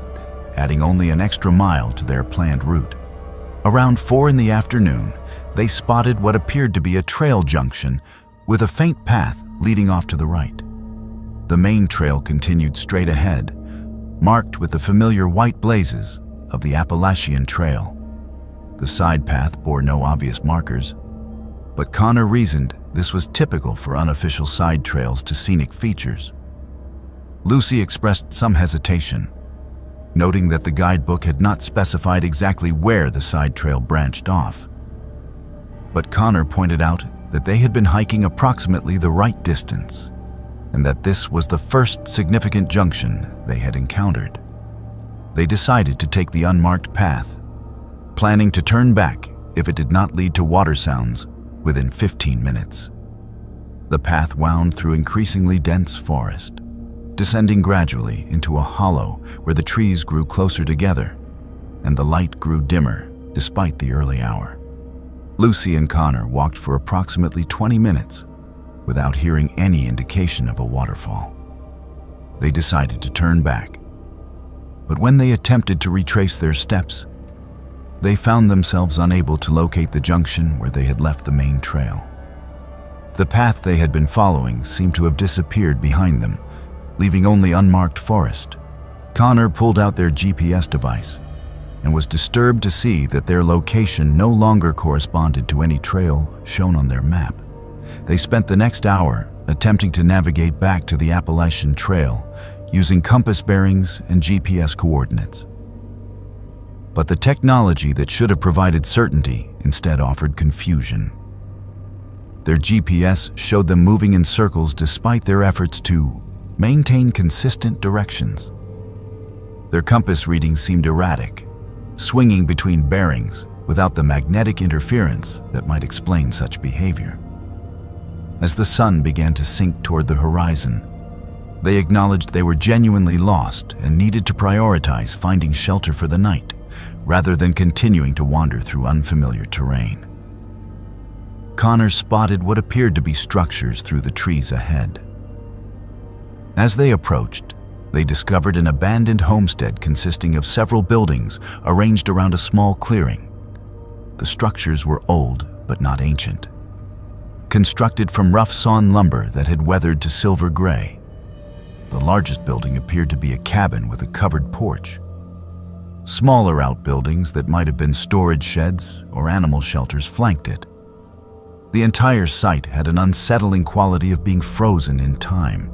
adding only an extra mile to their planned route. Around 4 in the afternoon, they spotted what appeared to be a trail junction with a faint path leading off to the right. the main trail continued straight ahead, marked with the familiar white blazes of the Appalachian Trail. The side path bore no obvious markers, but Connor reasoned this was typical for unofficial side trails to scenic features. Lucy expressed some hesitation, noting that the guidebook had not specified exactly where the side trail branched off. But Connor pointed out that they had been hiking approximately the right distance, and that this was the first significant junction they had encountered. They decided to take the unmarked path, planning to turn back if it did not lead to water sounds within 15 minutes. The path wound through increasingly dense forest, descending gradually into a hollow where the trees grew closer together and the light grew dimmer despite the early hour. Lucy and Connor walked for approximately 20 minutes without hearing any indication of a waterfall. They decided to turn back, but when they attempted to retrace their steps, they found themselves unable to locate the junction where they had left the main trail. The path they had been following seemed to have disappeared behind them, leaving only unmarked forest. Connor pulled out their GPS device and was disturbed to see that their location no longer corresponded to any trail shown on their map. They spent the next hour attempting to navigate back to the Appalachian Trail using compass bearings and GPS coordinates. But the technology that should have provided certainty instead offered confusion. Their GPS showed them moving in circles despite their efforts to maintain consistent directions. Their compass readings seemed erratic, swinging between bearings without the magnetic interference that might explain such behavior. As the sun began to sink toward the horizon, they acknowledged they were genuinely lost and needed to prioritize finding shelter for the night rather than continuing to wander through unfamiliar terrain. Connor spotted what appeared to be structures through the trees ahead. As they approached, they discovered an abandoned homestead consisting of several buildings arranged around a small clearing. The structures were old but not ancient, constructed from rough sawn lumber that had weathered to silver gray. The largest building appeared to be a cabin with a covered porch. Smaller outbuildings that might have been storage sheds or animal shelters flanked it. The entire site had an unsettling quality of being frozen in time,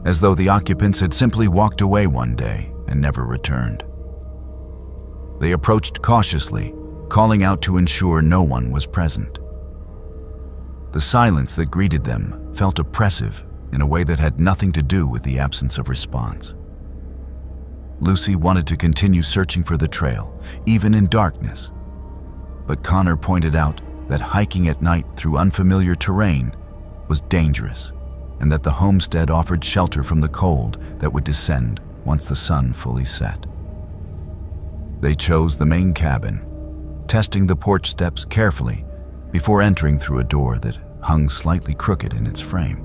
as though the occupants had simply walked away one day and never returned. They approached cautiously, calling out to ensure no one was present. The silence that greeted them felt oppressive in a way that had nothing to do with the absence of response. Lucy wanted to continue searching for the trail, even in darkness, but Connor pointed out that hiking at night through unfamiliar terrain was dangerous, and that the homestead offered shelter from the cold that would descend once the sun fully set. They chose the main cabin, testing the porch steps carefully before entering through a door that hung slightly crooked in its frame.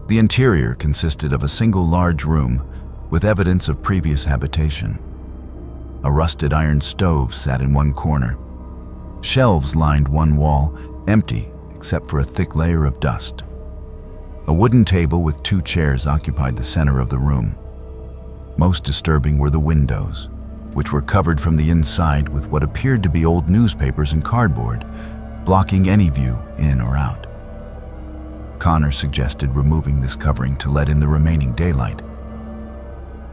The interior consisted of a single large room with evidence of previous habitation. A rusted iron stove sat in one corner. Shelves lined one wall, empty except for a thick layer of dust. A wooden table with 2 chairs occupied the center of the room. Most disturbing were the windows, which were covered from the inside with what appeared to be old newspapers and cardboard, blocking any view in or out. Connor suggested removing this covering to let in the remaining daylight.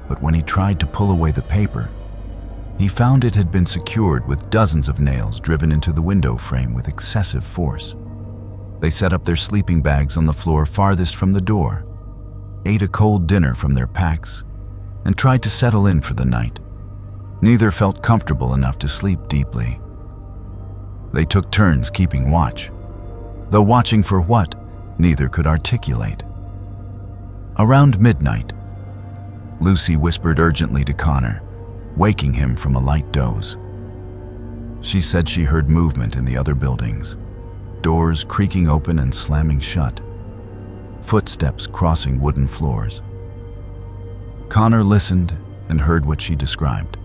But when he tried to pull away the paper, he found it had been secured with dozens of nails driven into the window frame with excessive force. They set up their sleeping bags on the floor farthest from the door, ate a cold dinner from their packs, and tried to settle in for the night. Neither felt comfortable enough to sleep deeply. They took turns keeping watch, though watching for what, neither could articulate. Around midnight, Lucy whispered urgently to Connor, waking him from a light doze. She said she heard movement in the other buildings, doors creaking open and slamming shut, footsteps crossing wooden floors. Connor listened and heard what she described,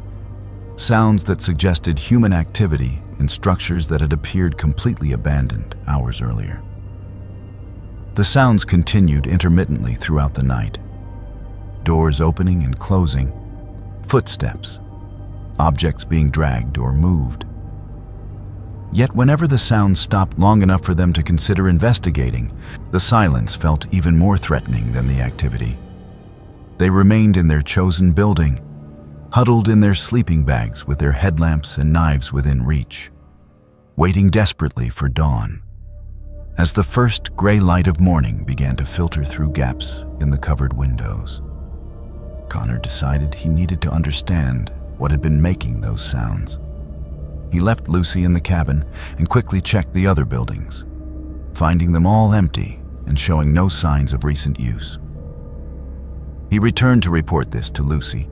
sounds that suggested human activity in structures that had appeared completely abandoned hours earlier. The sounds continued intermittently throughout the night. Doors opening and closing, footsteps, objects being dragged or moved. Yet whenever the sounds stopped long enough for them to consider investigating, the silence felt even more threatening than the activity. They remained in their chosen building, huddled in their sleeping bags with their headlamps and knives within reach, waiting desperately for dawn. As the first gray light of morning began to filter through gaps in the covered windows, Connor decided he needed to understand what had been making those sounds. He left Lucy in the cabin and quickly checked the other buildings, finding them all empty and showing no signs of recent use. He returned to report this to Lucy,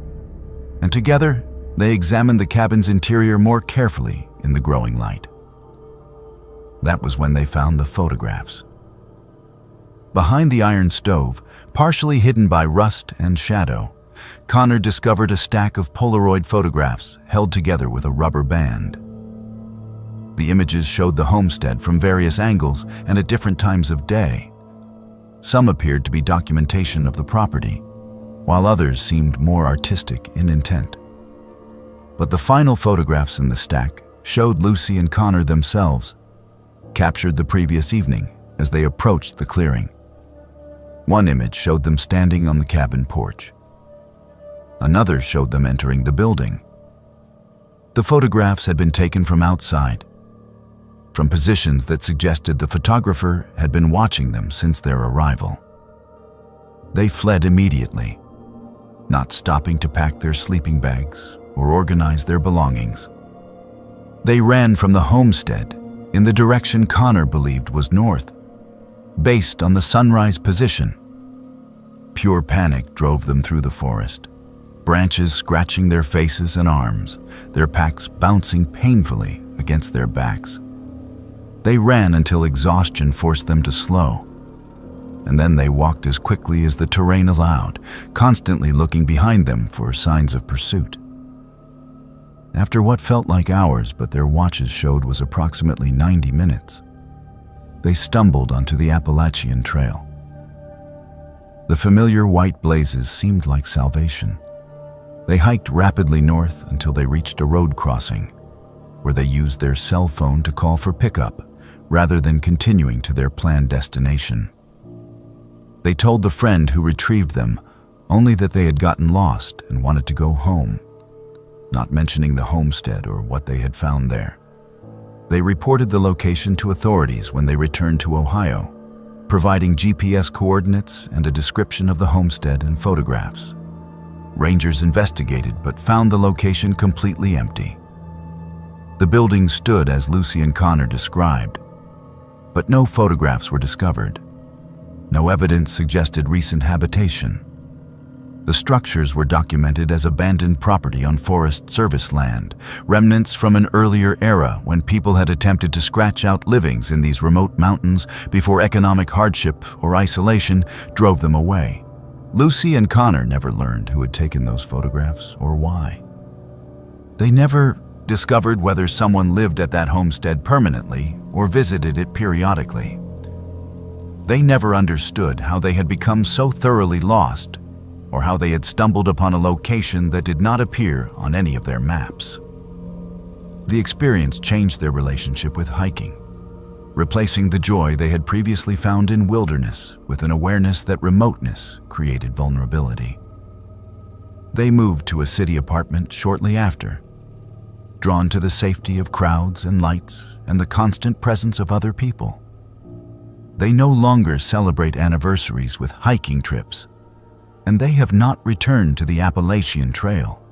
and together they examined the cabin's interior more carefully in the growing light. That was when they found the photographs. Behind the iron stove, partially hidden by rust and shadow, Connor discovered a stack of Polaroid photographs held together with a rubber band. The images showed the homestead from various angles and at different times of day. Some appeared to be documentation of the property, while others seemed more artistic in intent. But the final photographs in the stack showed Lucy and Connor themselves, captured the previous evening as they approached the clearing. One image showed them standing on the cabin porch. Another showed them entering the building. The photographs had been taken from outside, from positions that suggested the photographer had been watching them since their arrival. They fled immediately, not stopping to pack their sleeping bags or organize their belongings. They ran from the homestead in the direction Connor believed was north, based on the sunrise position. Pure panic drove them through the forest, branches scratching their faces and arms, their packs bouncing painfully against their backs. They ran until exhaustion forced them to slow, and then they walked as quickly as the terrain allowed, constantly looking behind them for signs of pursuit. After what felt like hours but their watches showed was approximately 90 minutes, they stumbled onto the Appalachian Trail. The familiar white blazes seemed like salvation. They hiked rapidly north until they reached a road crossing, where they used their cell phone to call for pickup rather than continuing to their planned destination. They told the friend who retrieved them only that they had gotten lost and wanted to go home, not mentioning the homestead or what they had found there. They reported the location to authorities when they returned to Ohio, providing GPS coordinates and a description of the homestead and photographs. Rangers investigated but found the location completely empty. The building stood as Lucy and Connor described, but no photographs were discovered. No evidence suggested recent habitation. The structures were documented as abandoned property on Forest Service land, remnants from an earlier era when people had attempted to scratch out livings in these remote mountains before economic hardship or isolation drove them away. Lucy and Connor never learned who had taken those photographs or why. They never discovered whether someone lived at that homestead permanently or visited it periodically. They never understood how they had become so thoroughly lost, or how they had stumbled upon a location that did not appear on any of their maps. The experience changed their relationship with hiking, replacing the joy they had previously found in wilderness with an awareness that remoteness created vulnerability. They moved to a city apartment shortly after, drawn to the safety of crowds and lights and the constant presence of other people. They no longer celebrate anniversaries with hiking trips, and they have not returned to the Appalachian Trail.